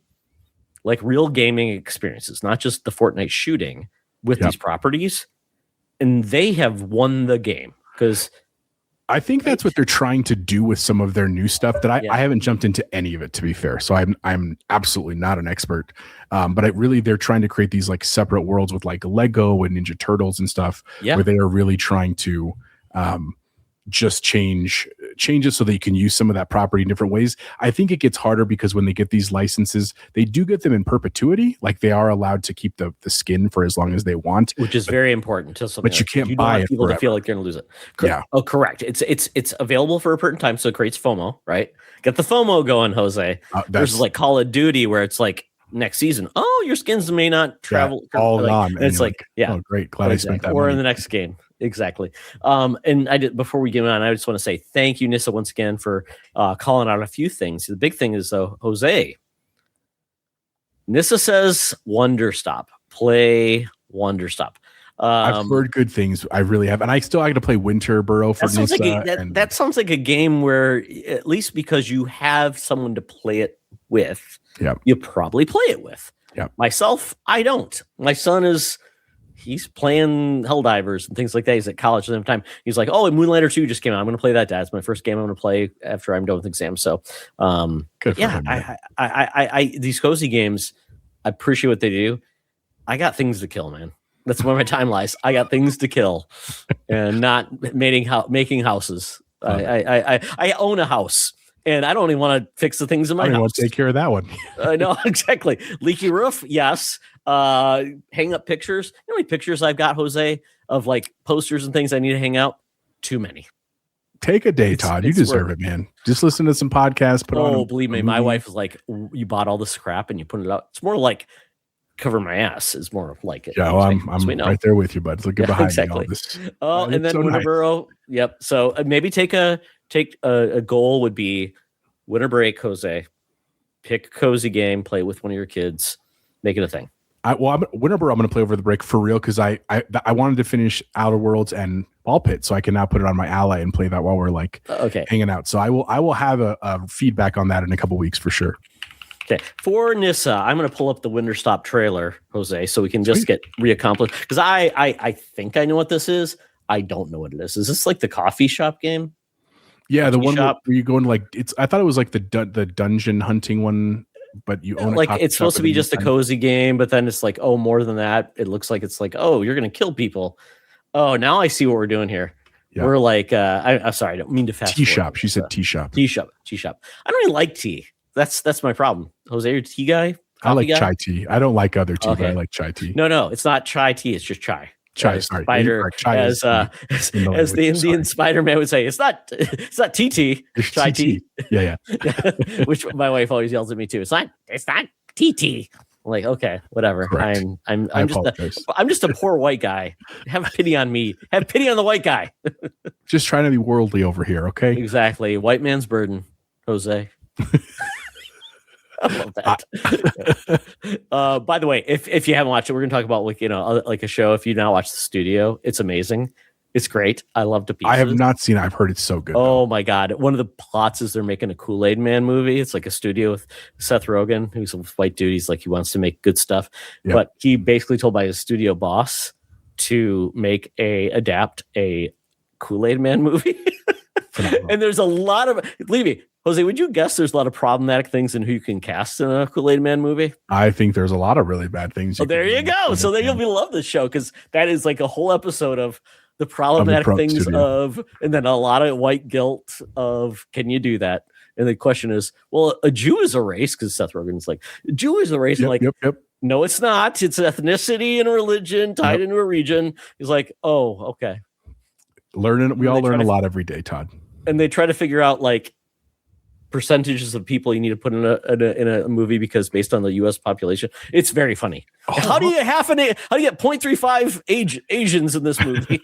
Speaker 1: like real gaming experiences, not just the Fortnite shooting with these properties. And they have won the game, because
Speaker 2: I think that's what they're trying to do with some of their new stuff that I haven't jumped into any of it, to be fair. So I'm absolutely not an expert. But they're trying to create these like separate worlds with like Lego and Ninja Turtles and stuff where they are really trying to just change it so that you can use some of that property in different ways. I think it gets harder because when they get these licenses, they do get them in perpetuity. Like they are allowed to keep the skin for as long as they want,
Speaker 1: which is very important.
Speaker 2: But you can't buy it.
Speaker 1: People to feel like they're going to lose it. Oh, correct. It's available for a certain time, so it creates FOMO. Right? Get the FOMO going, Jose. Versus like Call of Duty, where it's like next season. Oh, your skins may not travel
Speaker 2: all on.
Speaker 1: And it's like,
Speaker 2: oh, great. Glad I spent that.
Speaker 1: Or
Speaker 2: money.
Speaker 1: in the next game. Exactly. And I did, before we get on, I just want to say thank you, Nissa, once again for calling out a few things. The big thing is, though, Jose. Nissa says Wonderstop. Play Wonderstop.
Speaker 2: I've heard good things. I really have. And I got to play Winter Burrow for Nissa.
Speaker 1: That sounds like a game where, at least because you have someone to play it with, you probably play it with. Myself, I don't. My son he's playing Helldivers and things like that. He's at college at the time. He's like, oh, Moonlighter 2 just came out. I'm going to play that, Dad. It's my first game I'm going to play after I'm done with exams. So,
Speaker 2: good for him,
Speaker 1: I these cozy games, I appreciate what they do. I got things to kill, man. That's where my time lies. I got things to kill and not making houses. I own a house. And I don't even want to fix the things in my house.
Speaker 2: Want to take care of that one.
Speaker 1: No, exactly. Leaky roof, yes. Hang up pictures. You know how many pictures I've got, Jose, of like posters and things I need to hang out? Too many.
Speaker 2: Take a day, Todd. You deserve it, man. Just listen to some podcasts.
Speaker 1: Believe me, my wife was like, "You bought all this crap and you put it out." It's more like cover my ass. Is more of like it.
Speaker 2: Yeah, well, I'm right there with you, bud. Look behind me. All this.
Speaker 1: Oh, and then Winter Burrow. Yep. So maybe take a goal would be winter break, Jose. Pick a cozy game, play with one of your kids, make it a thing.
Speaker 2: Winter Burrow, I'm going to play over the break for real because I wanted to finish Outer Worlds and BallxPit, so I can now put it on my Ally and play that while we're like hanging out. So I will have a feedback on that in a couple weeks for sure.
Speaker 1: Okay, for Nissa, I'm going to pull up the Wonderstop trailer, Jose, so we can just get reaccomplished because I think I know what this is. I don't know what it is. Is this like the coffee shop game?
Speaker 2: Yeah, the one where you go into like I thought it was like the dungeon hunting one, but you own
Speaker 1: like it's supposed to be just a cozy game, but then it's like, oh, more than that. It looks like it's like, oh, you're gonna kill people. Oh, now I see what we're doing here. Yeah. We're like, I'm sorry, I don't mean to fast.
Speaker 2: Tea shop. She said tea shop.
Speaker 1: Tea shop. I don't even like tea. That's my problem. Jose, you're a tea guy.
Speaker 2: I like chai tea. I don't like other tea, but I like chai tea.
Speaker 1: No, it's not chai tea. It's just chai.
Speaker 2: Chai, sorry.
Speaker 1: Spider, as the Indian Spider-Man would say, it's not TT, it's chai tea.
Speaker 2: Yeah.
Speaker 1: Which my wife always yells at me too. It's not TT. I'm like, okay, whatever.
Speaker 2: Correct.
Speaker 1: I'm just a poor white guy. Have pity on me. Have pity on the white guy.
Speaker 2: Just trying to be worldly over here, okay?
Speaker 1: Exactly. White man's burden, Jose. I love that. By the way, if you haven't watched it, we're gonna talk about like a show. If you now watch The Studio, it's amazing. It's great. I love to pieces.
Speaker 2: I have not seen it. I've heard it's so good.
Speaker 1: Oh my god! One of the plots is they're making a Kool-Aid Man movie. It's like a studio with Seth Rogen, who's a white dude. He's like he wants to make good stuff, but he basically told by his studio boss to adapt a Kool-Aid Man movie. And there's a lot of believe me, Jose. Would you guess there's a lot of problematic things in who you can cast in a Kool-Aid Man movie?
Speaker 2: I think there's a lot of really bad things.
Speaker 1: Oh, there you go. So then you'll love this show because that is like a whole episode of the problematic things of, and then a lot of white guilt of, can you do that? And the question is, well, a Jew is a race because Seth Rogen's like, a Jew is a race. No, it's not. It's ethnicity and religion tied into a region. He's like, oh, okay.
Speaker 2: We all learn a lot every day, Todd.
Speaker 1: And they try to figure out like percentages of people you need to put in a movie because based on the U.S. population, it's very funny. How do you get 0.35 Asians in this movie?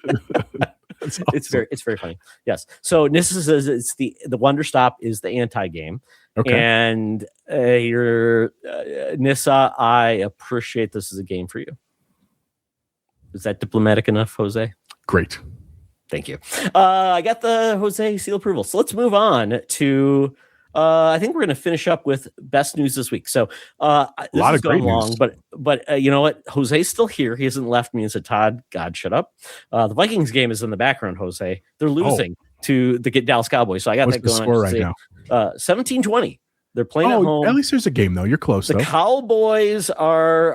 Speaker 1: Awesome. It's very funny. Yes. So Nissa says it's the Wonder Stop is the anti-game. Okay. And Nissa, I appreciate this as a game for you. Is that diplomatic enough, Jose?
Speaker 2: Great.
Speaker 1: Thank you. I got the Jose seal approval. So let's move on to I think we're going to finish up with best news this week. So
Speaker 2: a lot of great news.
Speaker 1: But you know what? Jose's still here. He hasn't left me and said, Todd, God, shut up. The Vikings game is in the background, Jose. They're losing to the Dallas Cowboys. So I got that going
Speaker 2: score right now.
Speaker 1: 17-20. They're playing at home.
Speaker 2: At least there's a game, though. You're close,
Speaker 1: The Cowboys are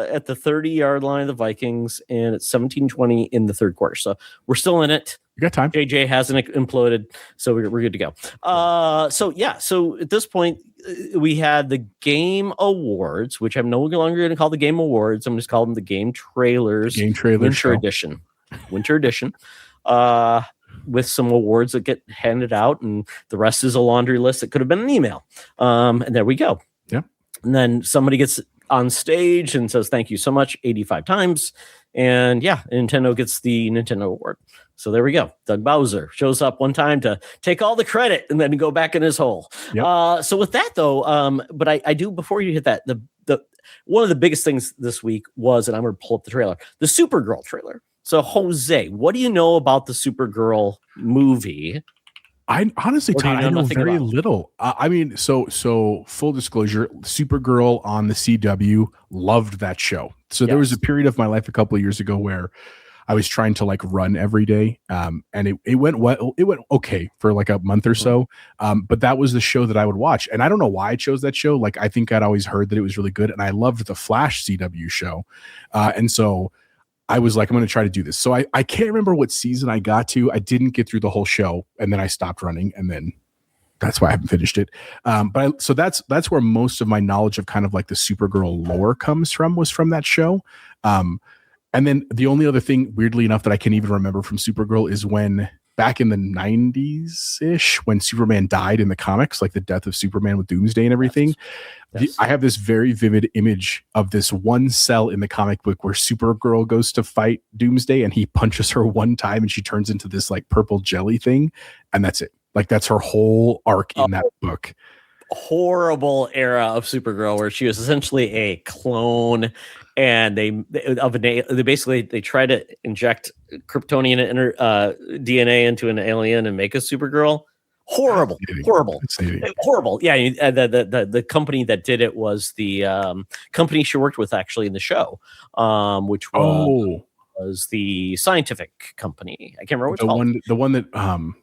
Speaker 1: at the 30-yard line of the Vikings, and it's 17-20 in the third quarter. So we're still in it.
Speaker 2: You got time.
Speaker 1: JJ hasn't imploded, so we're good to go. So at this point, we had the Game Awards, which I'm no longer going to call the Game Awards. I'm just calling them the Game Trailers. Winter Edition. With some awards that get handed out, and the rest is a laundry list that could have been an email. And there we go.
Speaker 2: Yeah.
Speaker 1: And then somebody gets on stage and says, thank you so much 85 times. And Nintendo gets the Nintendo award. So there we go. Doug Bowser shows up one time to take all the credit and then go back in his hole. Yep. So with that though, but I do, before you hit that, the one of the biggest things this week was, and I'm going to pull up the trailer, the Supergirl trailer. So, Jose, what do you know about the Supergirl movie?
Speaker 2: I honestly, Todd, I know very little. I mean, so full disclosure, Supergirl on the CW, loved that show. So there was a period of my life a couple of years ago where I was trying to like run every day, and it went well. It went okay for like a month or so. But that was the show that I would watch, and I don't know why I chose that show. Like I think I'd always heard that it was really good, and I loved the Flash CW show, and so I was like, I'm going to try to do this. So I can't remember what season I got to. I didn't get through the whole show, and then I stopped running, and then that's why I haven't finished it. So that's where most of my knowledge of kind of like the Supergirl lore was from that show. And then the only other thing, weirdly enough, that I can even remember from Supergirl is when back in the 90s-ish, when Superman died in the comics, like the death of Superman with Doomsday and everything. Yes. I have this very vivid image of this one cell in the comic book where Supergirl goes to fight Doomsday and he punches her one time and she turns into this like purple jelly thing. And that's it. Like that's her whole arc in that book.
Speaker 1: Horrible era of Supergirl where she was essentially a clone, and they try to inject Kryptonian DNA into an alien and make a Supergirl. Horrible. Yeah, the company that did it was the company she worked with actually in the show, which was the scientific company. I can't remember which
Speaker 2: the one that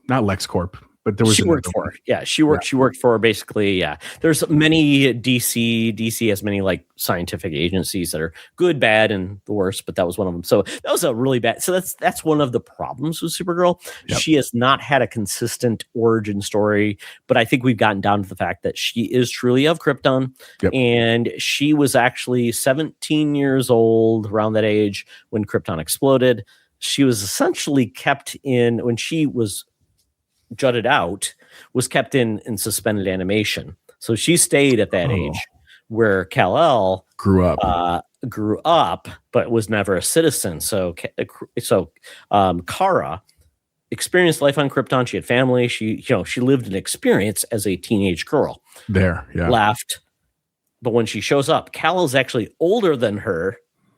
Speaker 2: not LexCorp. But there was
Speaker 1: she worked for. Yeah, she worked for basically. Yeah, there's many DC has many like scientific agencies that are good, bad, and the worst. But that was one of them. So that was a really bad. So that's one of the problems with Supergirl. Yep. She has not had a consistent origin story. But I think we've gotten down to the fact that she is truly of Krypton, and she was actually 17 years old around that age when Krypton exploded. She was essentially kept in when she was jutted out, was kept in suspended animation. So she stayed at that age where Kal-El
Speaker 2: grew up,
Speaker 1: but was never a citizen. So Kara experienced life on Krypton. She had family. She lived an experience as a teenage girl. left. But when she shows up, Kal-El is actually older than her,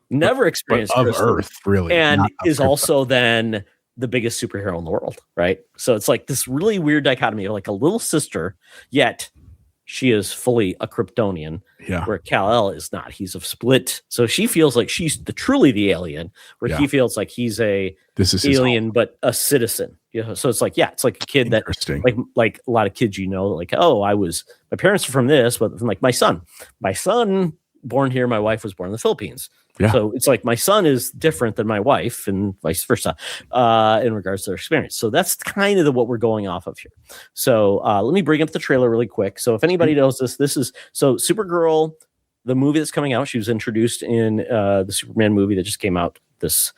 Speaker 1: never experienced
Speaker 2: of
Speaker 1: crystal,
Speaker 2: Earth, really,
Speaker 1: and is
Speaker 2: Krypton.
Speaker 1: Also then the biggest superhero in the world, right? So it's like this really weird dichotomy of like a little sister, yet she is fully a Kryptonian, where Kal-El is not. He's a split. So she feels like she's truly the alien, where he feels like he's this is alien, but a citizen. So it's like, it's like a kid that like a lot of kids, like, oh, my parents are from this, but like my son born here, my wife was born in the Philippines. So it's like my son is different than my wife and vice versa in regards to their experience. So that's kind of what we're going off of here. So let me bring up the trailer really quick. So if anybody knows this is Supergirl, the movie that's coming out. She was introduced in the Superman movie that just came out this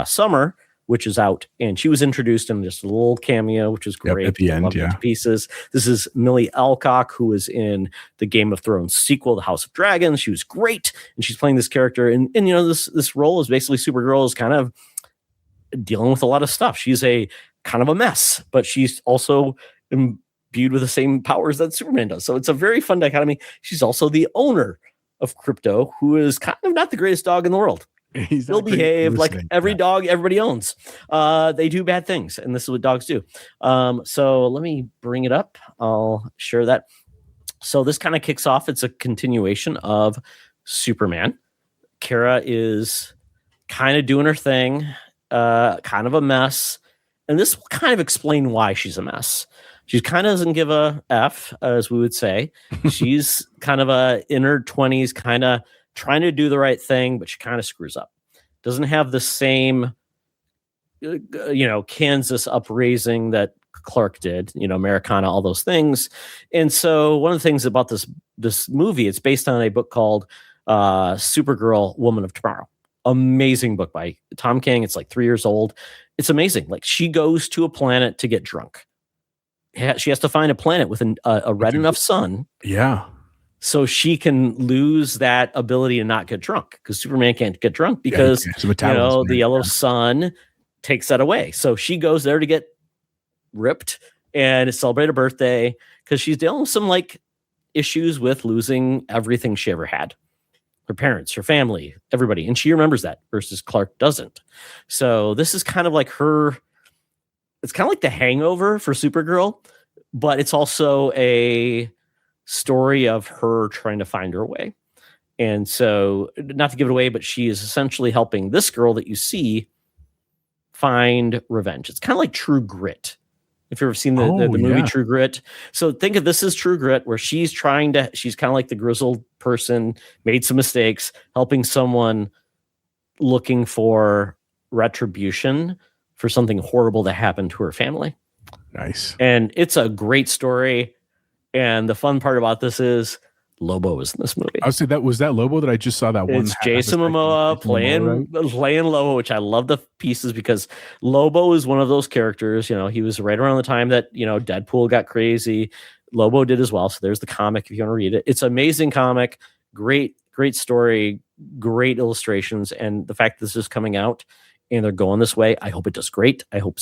Speaker 1: summer, which is out, and she was introduced in just a little cameo, which is great.
Speaker 2: At the end,
Speaker 1: pieces. This is Millie Alcock, who was in the Game of Thrones sequel, The House of Dragons. She was great, and she's playing this character, and this role is basically Supergirl is kind of dealing with a lot of stuff. She's a kind of a mess, but she's also imbued with the same powers that Superman does. So it's a very fun dichotomy. She's also the owner of Crypto, who is kind of not the greatest dog in the world. He'll behave like every dog everybody owns. They do bad things, and this is what dogs do. So let me bring it up. I'll share that. So this kind of kicks off. It's a continuation of Superman. Kara is kind of doing her thing, kind of a mess. And this will kind of explain why she's a mess. She kind of doesn't give a F, as we would say. She's kind of in her 20s, kind of trying to do the right thing, but she kind of screws up. Doesn't have the same, Kansas upraising that Clark did, Americana, all those things. And so one of the things about this movie, it's based on a book called Supergirl, Woman of Tomorrow. Amazing book by Tom King. It's like 3 years old. It's amazing. Like, she goes to a planet to get drunk. She has to find a planet with a red enough sun.
Speaker 2: Yeah.
Speaker 1: So she can lose that ability to not get drunk, because Superman can't get drunk because the yellow sun takes that away. So she goes there to get ripped and celebrate a birthday, because she's dealing with some like issues with losing everything she ever had. Her parents, her family, everybody. And she remembers that versus Clark doesn't. So this is kind of like it's kind of like The Hangover for Supergirl, but it's also a story of her trying to find her way. And so, not to give it away, but she is essentially helping this girl that you see find revenge. It's kind of like True Grit. If you've ever seen the movie True Grit. So think of this as True Grit, where she's kind of like the grizzled person, made some mistakes, helping someone looking for retribution for something horrible that happened to her family.
Speaker 2: Nice.
Speaker 1: And it's a great story. And the fun part about this is Lobo is in this movie.
Speaker 2: I would say was that Lobo that I just saw that one.
Speaker 1: It's Jason Momoa playing Lobo, which I love the pieces, because Lobo is one of those characters. He was right around the time that Deadpool got crazy. Lobo did as well. So there's the comic if you want to read it. It's an amazing comic, great story, great illustrations, and the fact that this is coming out and they're going this way, I hope it does great. I hope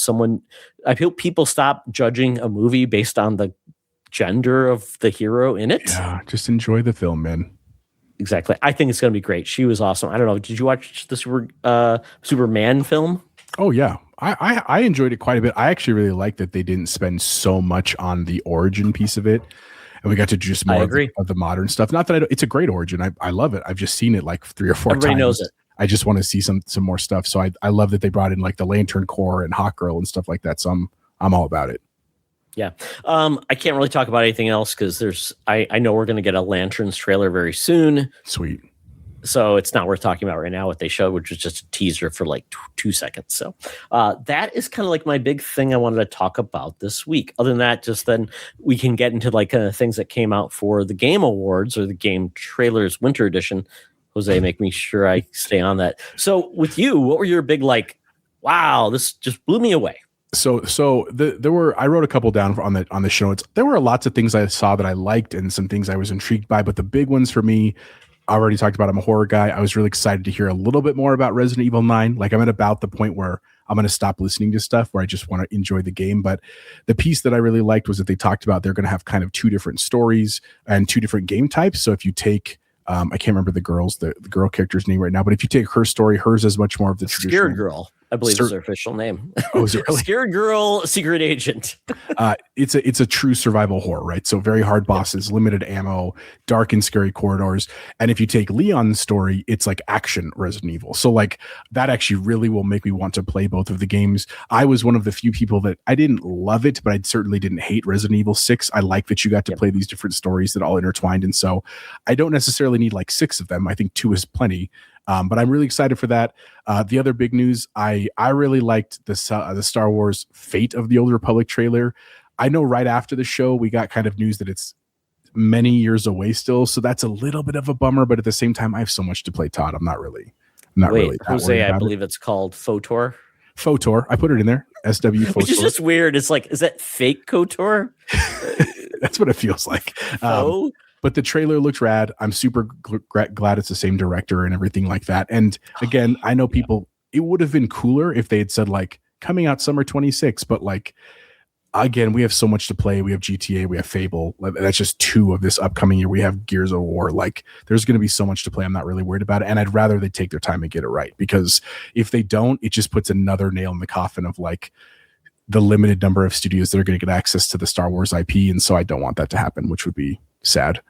Speaker 1: people stop judging a movie based on the gender of the hero in it.
Speaker 2: Yeah, just enjoy the film, man.
Speaker 1: Exactly. I think it's going to be great. She was awesome. I don't know. Did you watch the Superman film?
Speaker 2: Oh yeah, I enjoyed it quite a bit. I actually really like that they didn't spend so much on the origin piece of it, and we got to just more of the modern stuff. Not that it's a great origin. I love it. I've just seen it like 3 or 4 times.
Speaker 1: Everybody knows it.
Speaker 2: I just want to see some more stuff. So I love that they brought in like the Lantern Corps and Hawkgirl and stuff like that. So I'm all about it.
Speaker 1: Yeah. I can't really talk about anything else because I know we're going to get a Lanterns trailer very soon.
Speaker 2: Sweet.
Speaker 1: So it's not worth talking about right now what they showed, which was just a teaser for like 2 seconds. So that is kind of like my big thing I wanted to talk about this week. Other than that, just then we can get into like things that came out for the Game Awards or the Game Trailers Winter Edition. Jose, make me sure I stay on that. So with you, what were your big like, wow, this just blew me away?
Speaker 2: So there were, I wrote a couple down on the show notes. There were lots of things I saw that I liked and some things I was intrigued by, but the big ones for me, I already talked about, I'm a horror guy. I was really excited to hear a little bit more about Resident Evil 9. Like, I'm at about the point where I'm going to stop listening to stuff where I just want to enjoy the game. But the piece that I really liked was that they talked about they're going to have kind of 2 different stories and 2 different game types. So if you take I can't remember the girl character's name right now, but if you take her story, hers is much more of the traditional.
Speaker 1: Scared Girl, I believe is her official name.
Speaker 2: Oh, is it really?
Speaker 1: Scared Girl, Secret Agent.
Speaker 2: It's a true survival horror, right? So very hard bosses, limited ammo, dark and scary corridors. And if you take Leon's story, it's like action Resident Evil. So like that actually really will make me want to play both of the games. I was one of the few people that I didn't love it, but I certainly didn't hate Resident Evil 6. I like that you got to play these different stories that all intertwined. And so I don't necessarily need like 6 of them. I think 2 is plenty. But I'm really excited for that. The other big news, I really liked the Star Wars Fate of the Old Republic trailer. I know right after the show, we got kind of news that it's many years away still. So that's a little bit of a bummer. But at the same time, I have so much to play, Todd. I'm not really. Wait,
Speaker 1: Jose, I believe it's called FOTOR.
Speaker 2: FOTOR. I put it in there. SW FOTOR. Which
Speaker 1: is just weird. It's like, is that fake KOTOR?
Speaker 2: That's what it feels like. But the trailer looks rad. I'm super glad it's the same director and everything like that. And again, I know people, it would have been cooler if they had said like coming out summer 26, but like, again, we have so much to play. We have GTA, we have Fable. That's just 2 of this upcoming year. We have Gears of War. Like there's going to be so much to play. I'm not really worried about it. And I'd rather they take their time and get it right, because if they don't, it just puts another nail in the coffin of like the limited number of studios that are going to get access to the Star Wars IP. And so I don't want that to happen, which would be sad.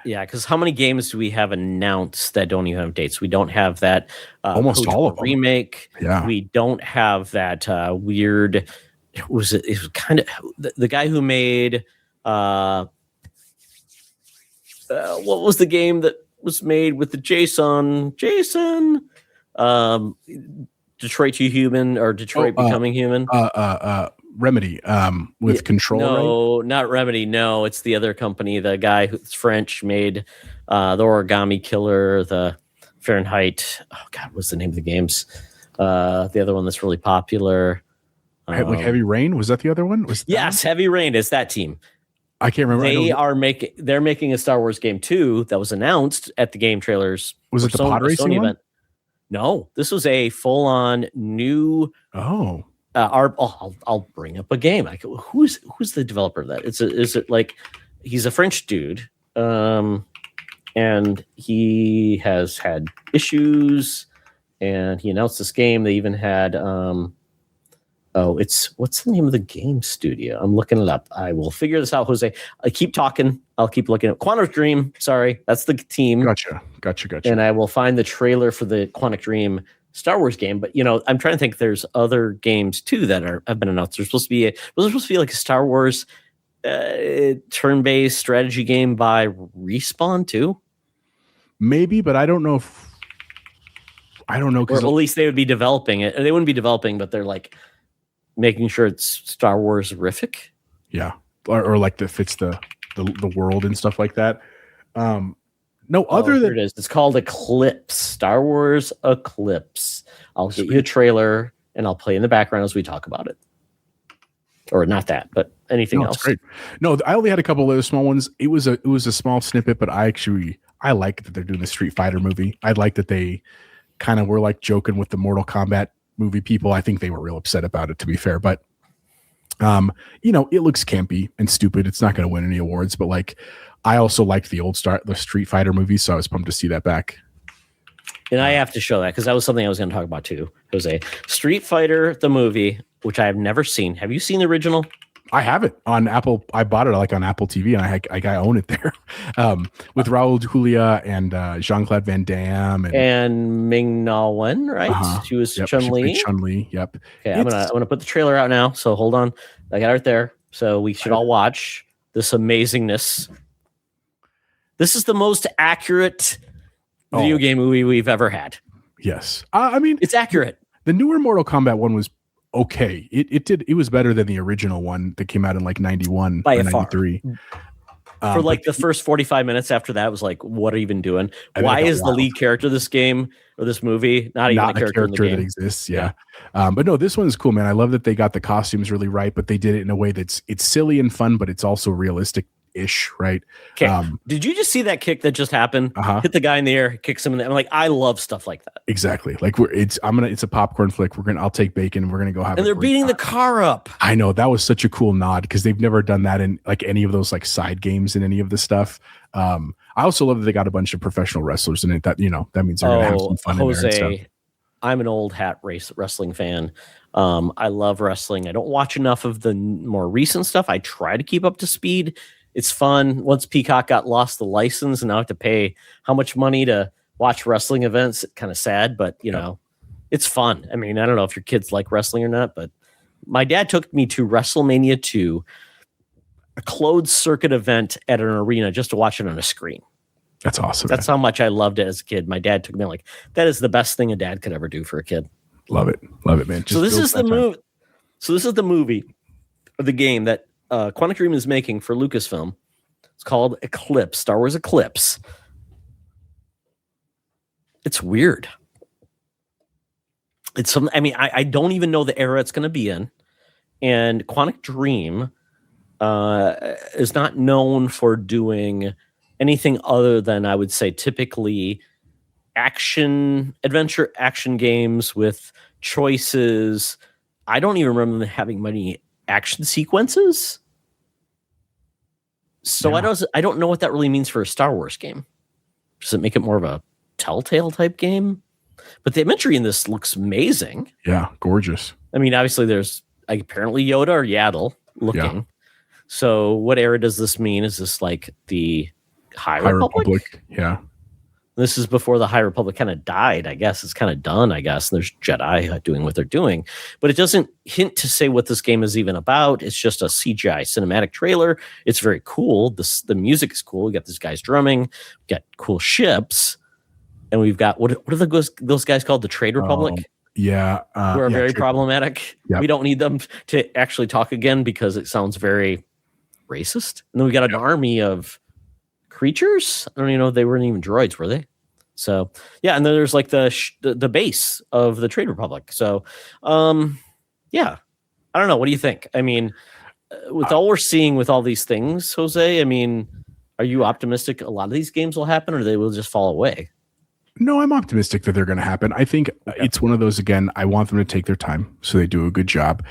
Speaker 1: Yeah, because how many games do we have announced that don't even have dates? We don't have that
Speaker 2: almost all of them
Speaker 1: remake.
Speaker 2: Yeah,
Speaker 1: we don't have that weird. It was kind of the guy who made what was the game that was made with the Jason Detroit to Human or Detroit Becoming Human.
Speaker 2: Remedy with Control.
Speaker 1: No, not Remedy. No, it's the other company. The guy who's French made the Origami Killer, the Fahrenheit. Oh God, what's the name of the games? The other one that's really popular.
Speaker 2: Like Heavy Rain, was that the other one?
Speaker 1: Yes, Heavy Rain is that team.
Speaker 2: I can't remember.
Speaker 1: They're making a Star Wars game 2 that was announced at the game trailers.
Speaker 2: Was it the pod racing one?
Speaker 1: Event. No, this was a full-on new.
Speaker 2: Oh.
Speaker 1: I'll bring up a game. Who's the developer of that? Is it like he's a French dude, and he has had issues, and he announced this game. They even had what's the name of the game studio? I'm looking it up. I will figure this out, Jose. I keep talking. I'll keep looking at Quantic Dream. Sorry, that's the team.
Speaker 2: Gotcha.
Speaker 1: And I will find the trailer for the Quantic Dream Star Wars game. But I'm trying to think. There's other games too that have been announced. There's supposed to be like a Star Wars turn-based strategy game by Respawn too.
Speaker 2: Maybe, but I don't know. Or at
Speaker 1: least they would be developing it. They wouldn't be developing, but they're like making sure it's Star Wars-rific.
Speaker 2: Yeah, or like that fits the world and stuff like that. Other than
Speaker 1: it is. It's called Eclipse. Star Wars Eclipse. I'll get you a trailer and I'll play in the background as we talk about it. Or not that, but anything else.
Speaker 2: Great. No, I only had a couple of other small ones. It was a small snippet, but I like that they're doing the Street Fighter movie. I like that they kind of were like joking with the Mortal Kombat movie people. I think they were real upset about it, to be fair, but it looks campy and stupid. It's not going to win any awards, but like I also liked the Street Fighter movie, so I was pumped to see that back.
Speaker 1: And I have to show that because that was something I was going to talk about too. It was a Street Fighter the movie, which I have never seen. Have you seen the original?
Speaker 2: I have it on Apple. I bought it like on Apple TV, and I own it there with Raul Julia and Jean-Claude Van Damme and
Speaker 1: Ming-Na Wen, right?
Speaker 2: Uh-huh.
Speaker 1: She was Chun-Li.
Speaker 2: Chun-Li, yep.
Speaker 1: Okay, I'm gonna put the trailer out now. So hold on, I got it there. So we should all watch this amazingness. This is the most accurate video game movie we've ever had.
Speaker 2: Yes, I mean
Speaker 1: it's accurate.
Speaker 2: The newer Mortal Kombat one was okay. It was better than the original one that came out in like 91 or 93.
Speaker 1: For like the first 45 minutes after that was like, what are you even doing? Why is the lead character of this game or this movie not even a character in the game?
Speaker 2: That exists? Yeah. But no, this one is cool, man. I love that they got the costumes really right, but they did it in a way it's silly and fun, but it's also realistic ish, right?
Speaker 1: Okay. Did you just see that kick that just happened? Hit the guy in the air, kicks him in the. I'm like, I love stuff like that.
Speaker 2: Exactly. Like it's a popcorn flick. I'll take bacon and we're gonna go have.
Speaker 1: And they're beating the car up.
Speaker 2: I know, that was such a cool nod because they've never done that in like any of those like side games in any of the stuff. I also love that they got a bunch of professional wrestlers in it. That that means they're gonna have some fun
Speaker 1: Jose,
Speaker 2: in there and stuff.
Speaker 1: I'm an old hat wrestling fan. I love wrestling. I don't watch enough of the more recent stuff. I try to keep up to speed. It's fun. Once Peacock lost the license and now I have to pay how much money to watch wrestling events, it's kind of sad, but you know, it's fun. I mean, I don't know if your kids like wrestling or not, but my dad took me to WrestleMania 2, a closed circuit event at an arena just to watch it on a screen.
Speaker 2: That's awesome.
Speaker 1: That's how much I loved it as a kid. My dad took me like, that is the best thing a dad could ever do for a kid.
Speaker 2: Love it, man.
Speaker 1: So this is the movie. So this is the movie or the game that Quantic Dream is making for Lucasfilm. It's called Eclipse, Star Wars Eclipse. It's weird. It's some. I mean, I don't even know the era it's going to be in, and Quantic Dream is not known for doing anything other than, I would say, typically adventure action games with choices. I don't even remember them having many action sequences. So yeah. I don't know what that really means for a Star Wars game. Does it make it more of a Telltale type game? But the imagery in this looks amazing.
Speaker 2: Yeah, gorgeous.
Speaker 1: I mean, obviously there's apparently Yoda or Yaddle looking. Yeah. So what era does this mean? Is this like the High Republic?
Speaker 2: Yeah.
Speaker 1: This is before the High Republic kind of died, I guess. It's kind of done, I guess. There's Jedi doing what they're doing. But it doesn't hint to say what this game is even about. It's just a CGI cinematic trailer. It's very cool. The music is cool. We got these guys drumming. We got cool ships. And we've got, what are those guys called? The Trade Republic?
Speaker 2: Yeah.
Speaker 1: Who are very problematic. Yep. We don't need them to actually talk again because it sounds very racist. And then we got an army of creatures. I don't even know if they weren't even droids, were they? So yeah, and then there's like the base of the Trade Republic. So yeah, I don't know. What do you think? I mean, with all we're seeing with all these things, Jose, I mean, are you optimistic a lot of these games will happen, or they will just fall away?
Speaker 2: No, I'm optimistic that they're going to happen. I think it's one of those, again, I want them to take their time so they do a good job.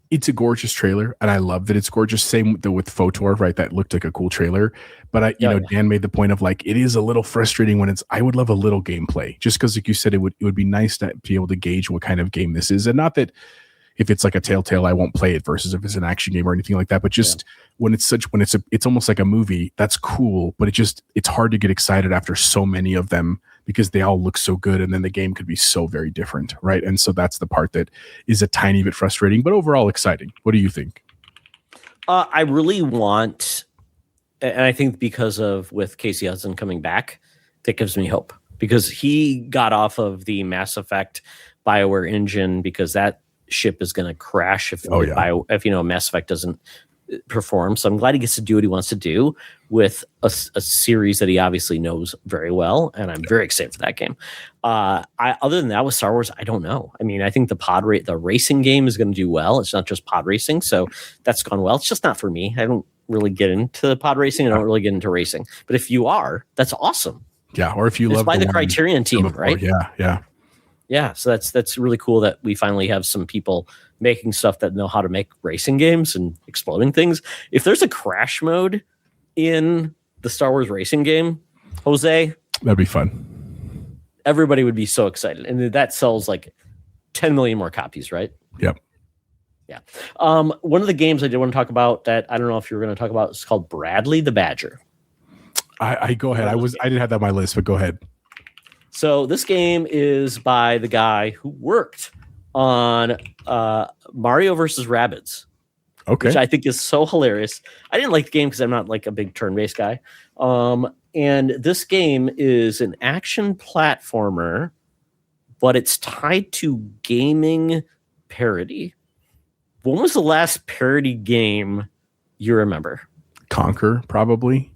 Speaker 2: It's a gorgeous trailer, and I love that it's gorgeous. Same with FOTOR, right? That looked like a cool trailer. But Dan made the point of like, it is a little frustrating when I would love a little gameplay, just because, like you said, it would be nice to be able to gauge what kind of game this is, and not that if it's like a Telltale, I won't play it versus if it's an action game or anything like that. But just when it's almost like a movie, that's cool. But it's hard to get excited after so many of them because they all look so good, and then the game could be so very different, right? And so that's the part that is a tiny bit frustrating, but overall exciting. What do you think?
Speaker 1: I really want, and I think because of with Casey Hudson coming back, that gives me hope because he got off of the Mass Effect BioWare engine because that ship is going to crash if Mass Effect doesn't perform. So I'm glad he gets to do what he wants to do with a series that he obviously knows very well, and I'm very excited for that game. Other than that, with Star Wars, I don't know. I mean, I think the racing game is going to do well. It's not just pod racing, so that's gone well. It's just not for me. I don't really get into pod racing. I don't really get into racing. But if you are, that's awesome.
Speaker 2: Yeah, or if you love
Speaker 1: by the Criterion team, right?
Speaker 2: Yeah.
Speaker 1: So that's really cool that we finally have some people making stuff that know how to make racing games and exploding things. If there's a crash mode in the Star Wars racing game, Jose,
Speaker 2: that'd be fun.
Speaker 1: Everybody would be so excited, and that sells like 10 million more copies, right?
Speaker 2: Yep.
Speaker 1: Yeah. One of the games I did want to talk about that I don't know if you were going to talk about is called Bradley the Badger.
Speaker 2: I go ahead. I didn't have that on my list, but go ahead.
Speaker 1: So this game is by the guy who worked on Mario versus Rabbids, which I think is so hilarious. I didn't like the game because I'm not like a big turn-based guy. And this game is an action platformer, but it's tied to gaming parody. When was the last parody game you remember?
Speaker 2: Conquer, probably.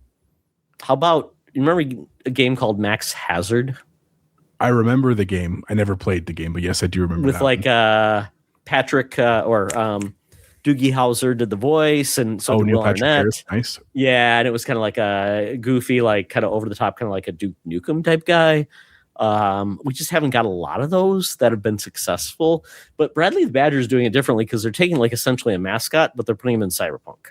Speaker 1: How about, you remember a game called Max Hazard?
Speaker 2: I remember the game. I never played the game, but yes, I do remember
Speaker 1: with
Speaker 2: that
Speaker 1: like Patrick or Doogie Howser did the voice, and so did
Speaker 2: Neil
Speaker 1: Will
Speaker 2: Patrick
Speaker 1: Arnett.
Speaker 2: Harris. Nice.
Speaker 1: Yeah, and it was kind of like a goofy, like kind of over the top, kind of like a Duke Nukem type guy. We just haven't got a lot of those that have been successful. But Bradley the Badger is doing it differently because they're taking like essentially a mascot, but they're putting him in Cyberpunk,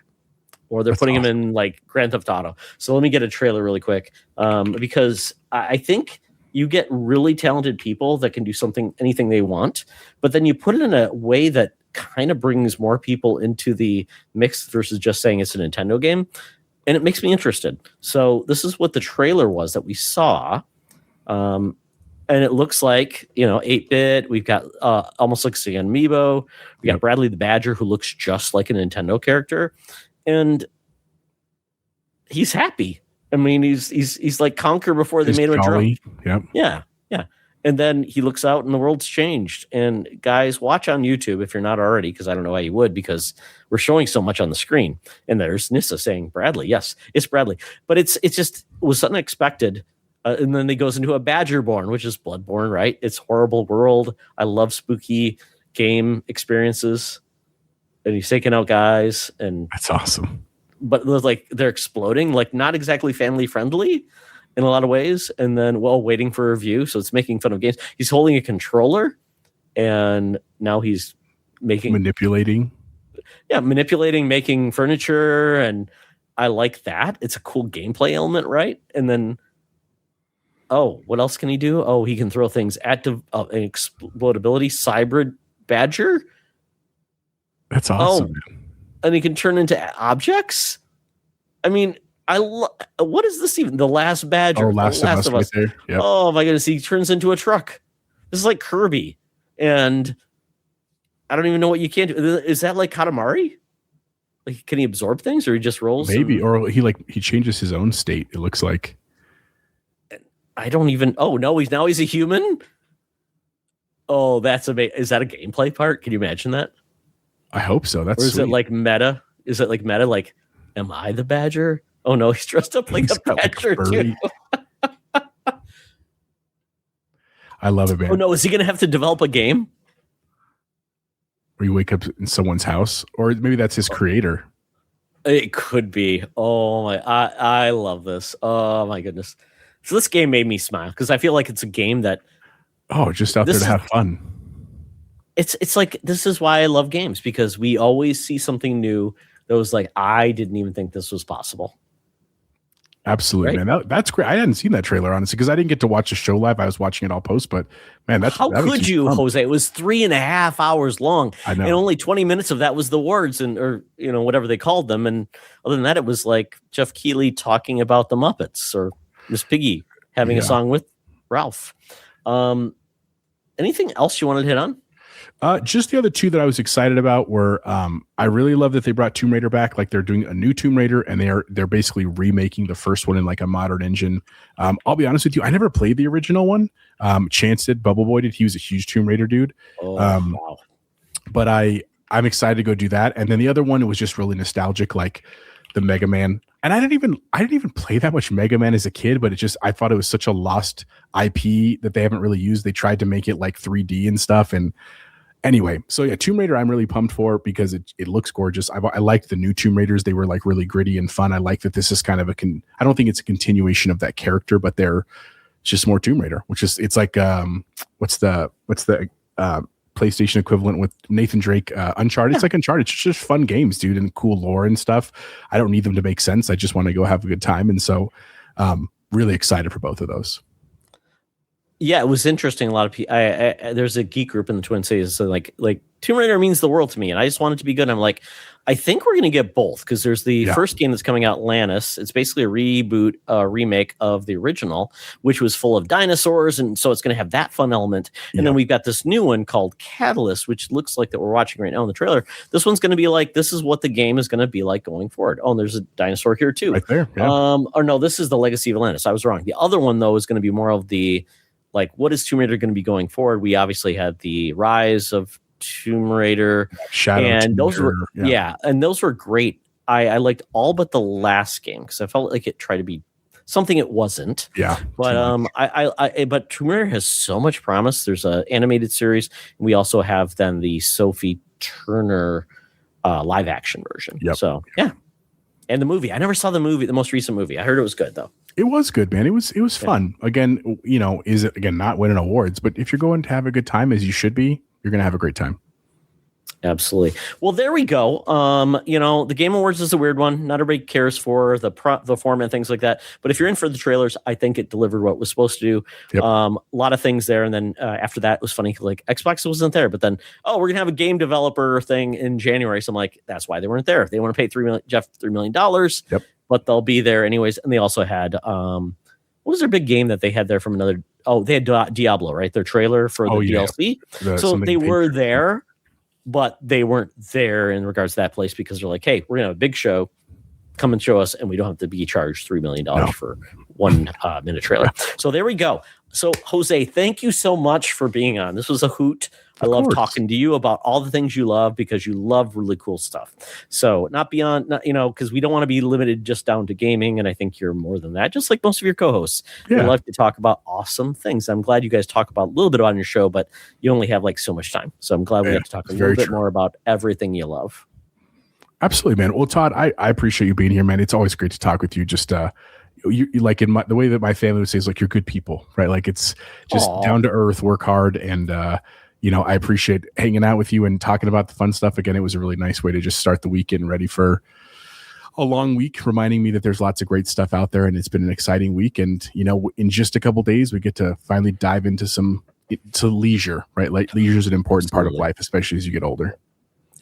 Speaker 1: or they're putting him in like Grand Theft Auto. So let me get a trailer really quick, because I think you get really talented people that can do anything they want, but then you put it in a way that kind of brings more people into the mix versus just saying it's a Nintendo game, and it makes me interested. So this is what the trailer was that we saw, and it looks like 8-bit. We've got almost looks like an amiibo. We got Bradley the Badger, who looks just like a Nintendo character, and he's happy. I mean, he's like Conker before they made him a drunk.
Speaker 2: Yep.
Speaker 1: Yeah. And then he looks out and the world's changed. And guys, watch on YouTube if you're not already, because I don't know why you would, because we're showing so much on the screen. And there's Nissa saying Bradley. Yes, it's Bradley. But it was unexpected. And then he goes into a Badgerborn, which is Bloodborne, right? It's horrible world. I love spooky game experiences. And he's taking out guys. And
Speaker 2: that's awesome.
Speaker 1: But like they're exploding, like not exactly family friendly in a lot of ways, and then waiting for a review, so it's making fun of games. He's holding a controller, and now he's manipulating, making furniture, and I like that. It's a cool gameplay element, right? And then, what else can he do? Oh, he can throw things at an explodability. Cybrid Badger.
Speaker 2: That's awesome.
Speaker 1: And he can turn into objects. I mean, what is this even? The Last Badger.
Speaker 2: Last of Us. Right there. Yep.
Speaker 1: Oh my goodness, he turns into a truck. This is like Kirby, and I don't even know what you can do. Is that like Katamari? Like, can he absorb things, or he just rolls?
Speaker 2: Maybe, or he changes his own state. It looks like.
Speaker 1: I don't even. Oh no, he's a human. Oh, that's amazing. Is that a gameplay part? Can you imagine that?
Speaker 2: I hope so. That's.
Speaker 1: Or is it like meta? Is it like meta? Like, am I the Badger? Oh no, he's dressed up like a badger too.
Speaker 2: I love it, man.
Speaker 1: Oh no, is he gonna have to develop a game?
Speaker 2: Where you wake up in someone's house, or maybe that's his creator.
Speaker 1: It could be. Oh my, I love this. Oh my goodness. So this game made me smile because I feel like it's a game that
Speaker 2: just out there to have fun.
Speaker 1: It's like, this is why I love games, because we always see something new that was like, I didn't even think this was possible.
Speaker 2: Absolutely, right? Man. That's great. I hadn't seen that trailer, honestly, because I didn't get to watch the show live. I was watching it all post, but man,
Speaker 1: how could you, Jose? It was 3.5 hours long.
Speaker 2: I know.
Speaker 1: And only 20 minutes of that was the words or whatever they called them. And other than that, it was like Jeff Keighley talking about the Muppets, or Miss Piggy having a song with Ralph. Anything else you wanted to hit on?
Speaker 2: Just the other two that I was excited about were, I really love that they brought Tomb Raider back. Like, they're doing a new Tomb Raider, and they're basically remaking the first one in like a modern engine. I'll be honest with you, I never played the original one. Chance did, Bubble Boy did. He was a huge Tomb Raider dude.
Speaker 1: Wow.
Speaker 2: But I'm excited to go do that. And then the other one, it was just really nostalgic, like the Mega Man. And I didn't even play that much Mega Man as a kid, but I thought it was such a lost IP that they haven't really used. They tried to make it like 3D and stuff, and anyway, so yeah, Tomb Raider I'm really pumped for because it looks gorgeous. I liked the new Tomb Raiders. They were like really gritty and fun. I like that this is kind of I don't think it's a continuation of that character, but they're just more Tomb Raider, it's like what's the PlayStation equivalent with Nathan Drake, Uncharted. It's like Uncharted. It's just fun games, dude, and cool lore and stuff. I don't need them to make sense. I just want to go have a good time. And so really excited for both of those.
Speaker 1: Yeah, it was interesting. A lot of people. There's a geek group in the Twin Cities. So like Tomb Raider means the world to me, and I just want it to be good. And I'm like, I think we're gonna get both, because there's the first game that's coming out, Lannis. It's basically a remake of the original, which was full of dinosaurs, and so it's gonna have that fun element. And then we've got this new one called Catalyst, which looks like that we're watching right now in the trailer. This one's gonna be like, this is what the game is gonna be like going forward. Oh, and there's a dinosaur here too.
Speaker 2: Right there. Yeah.
Speaker 1: Or no, this is the Legacy of Atlantis. I was wrong. The other one though is gonna be more of the, like, what is Tomb Raider going to be going forward? We obviously had the Rise of Tomb Raider,
Speaker 2: Shadow,
Speaker 1: and
Speaker 2: Tomb
Speaker 1: those
Speaker 2: Raider,
Speaker 1: were and those were great. I liked all but the last game, because I felt like it tried to be something it wasn't.
Speaker 2: Yeah,
Speaker 1: but but Tomb Raider has so much promise. There's an animated series. We also have then the Sophie Turner live action version.
Speaker 2: Yep.
Speaker 1: So yeah. And the movie, I never saw the most recent movie. I heard it was good though.
Speaker 2: It was good, man. It was fun. Again, is it not winning awards, but if you're going to have a good time, as you should be, you're going to have a great time.
Speaker 1: Absolutely. Well, there we go. The Game Awards is a weird one. Not everybody cares for the format and things like that. But if you're in for the trailers, I think it delivered what it was supposed to do.
Speaker 2: Yep.
Speaker 1: A lot of things there. And then after that, it was funny. Like Xbox wasn't there. But then, we're going to have a game developer thing in January. So I'm like, that's why they weren't there. They want to pay $3 million.
Speaker 2: Yep.
Speaker 1: But they'll be there anyways. And they also had, what was their big game that they had there from another? Oh, they had Diablo, right? Their trailer for the DLC. So they were there. But they weren't there in regards to that place because they're like, hey, we're going to have a big show. Come and show us. And we don't have to be charged $3 million for 1 minute trailer. So there we go. So, Jose, thank you so much for being on. This was a hoot. I love talking to you about all the things you love because you love really cool stuff. So because we don't want to be limited just down to gaming. And I think you're more than that, just like most of your co-hosts.
Speaker 2: Yeah.
Speaker 1: We love to talk about awesome things. I'm glad you guys talk about a little bit on your show, but you only have like so much time. So I'm glad we get to talk a little bit more about everything you love.
Speaker 2: Absolutely, man. Well, Todd, I appreciate you being here, man. It's always great to talk with you. Just you like in the way that my family would say is like you're good people, right? Like it's just down to earth, work hard, and I appreciate hanging out with you and talking about the fun stuff. Again, it was a really nice way to just start the weekend ready for a long week, reminding me that there's lots of great stuff out there, and it's been an exciting week. And in just a couple days, we get to finally dive into leisure, right? Like leisure is an important part of life, especially as you get older.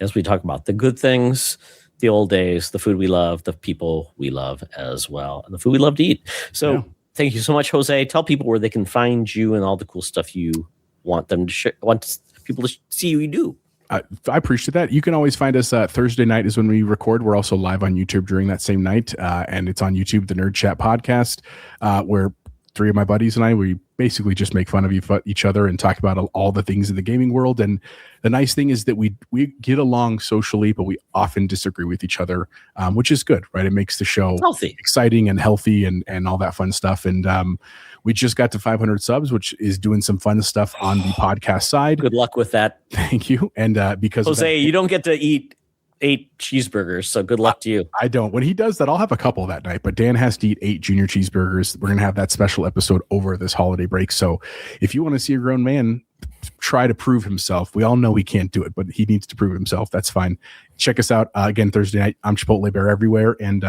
Speaker 1: As we talk about the good things, the old days, the food we love, the people we love as well, and the food we love to eat. So Thank you so much, Jose. Tell people where they can find you and all the cool stuff you want them to want people to see you do.
Speaker 2: I appreciate that. You can always find us Thursday night is when we record. We're also live on YouTube during that same night. And it's on YouTube, the Nerdchat podcast, where 3 of my buddies and I, we basically just make fun of each other and talk about all the things in the gaming world. And the nice thing is that we get along socially, but we often disagree with each other, which is good, right? It makes the show exciting and healthy and all that fun stuff. And we just got to 500 subs, which is doing some fun stuff on the podcast side.
Speaker 1: Good luck with that.
Speaker 2: Thank you. And because
Speaker 1: Jose, you don't get to eat 8 cheeseburgers, so good luck to you.
Speaker 2: I don't. When he does that, I'll have a couple that night, but Dan has to eat 8 junior cheeseburgers. We're going to have that special episode over this holiday break. So if you want to see a grown man try to prove himself, we all know he can't do it, but he needs to prove himself. That's fine. Check us out again Thursday night. I'm ChipotleBear everywhere, and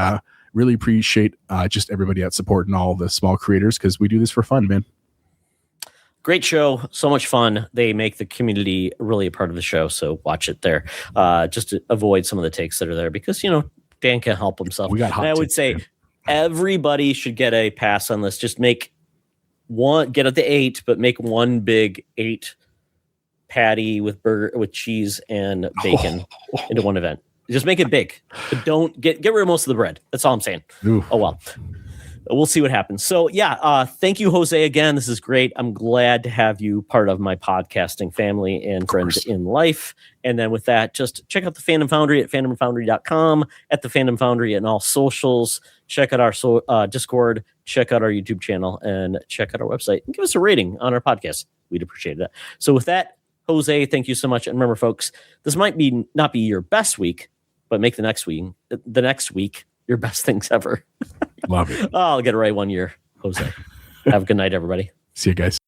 Speaker 2: really appreciate just everybody out supporting all the small creators because we do this for fun, man.
Speaker 1: Great show. So much fun. They make the community really a part of the show. So watch it there. Just to avoid some of the takes that are there because, Dan can't help himself.
Speaker 2: We got hot
Speaker 1: and I would say everybody should get a pass on this. Just make get at the 8, but make one big 8 patty with burger with cheese and bacon into one event. Just make it big, but don't get rid of most of the bread. That's all I'm saying.
Speaker 2: Ooh.
Speaker 1: Oh, well. We'll see what happens. So, thank you, Jose, again. This is great. I'm glad to have you part of my podcasting family and friends in life. And then with that, just check out the Fandom Foundry at fandomfoundry.com, at the Fandom Foundry and all socials. Check out our Discord, check out our YouTube channel, and check out our website. And give us a rating on our podcast. We'd appreciate that. So with that, Jose, thank you so much. And remember, folks, this might not be your best week, but make the next week your best things ever.
Speaker 2: Love it.
Speaker 1: I'll get it right one year, Jose. Have a good night, everybody.
Speaker 2: See you guys.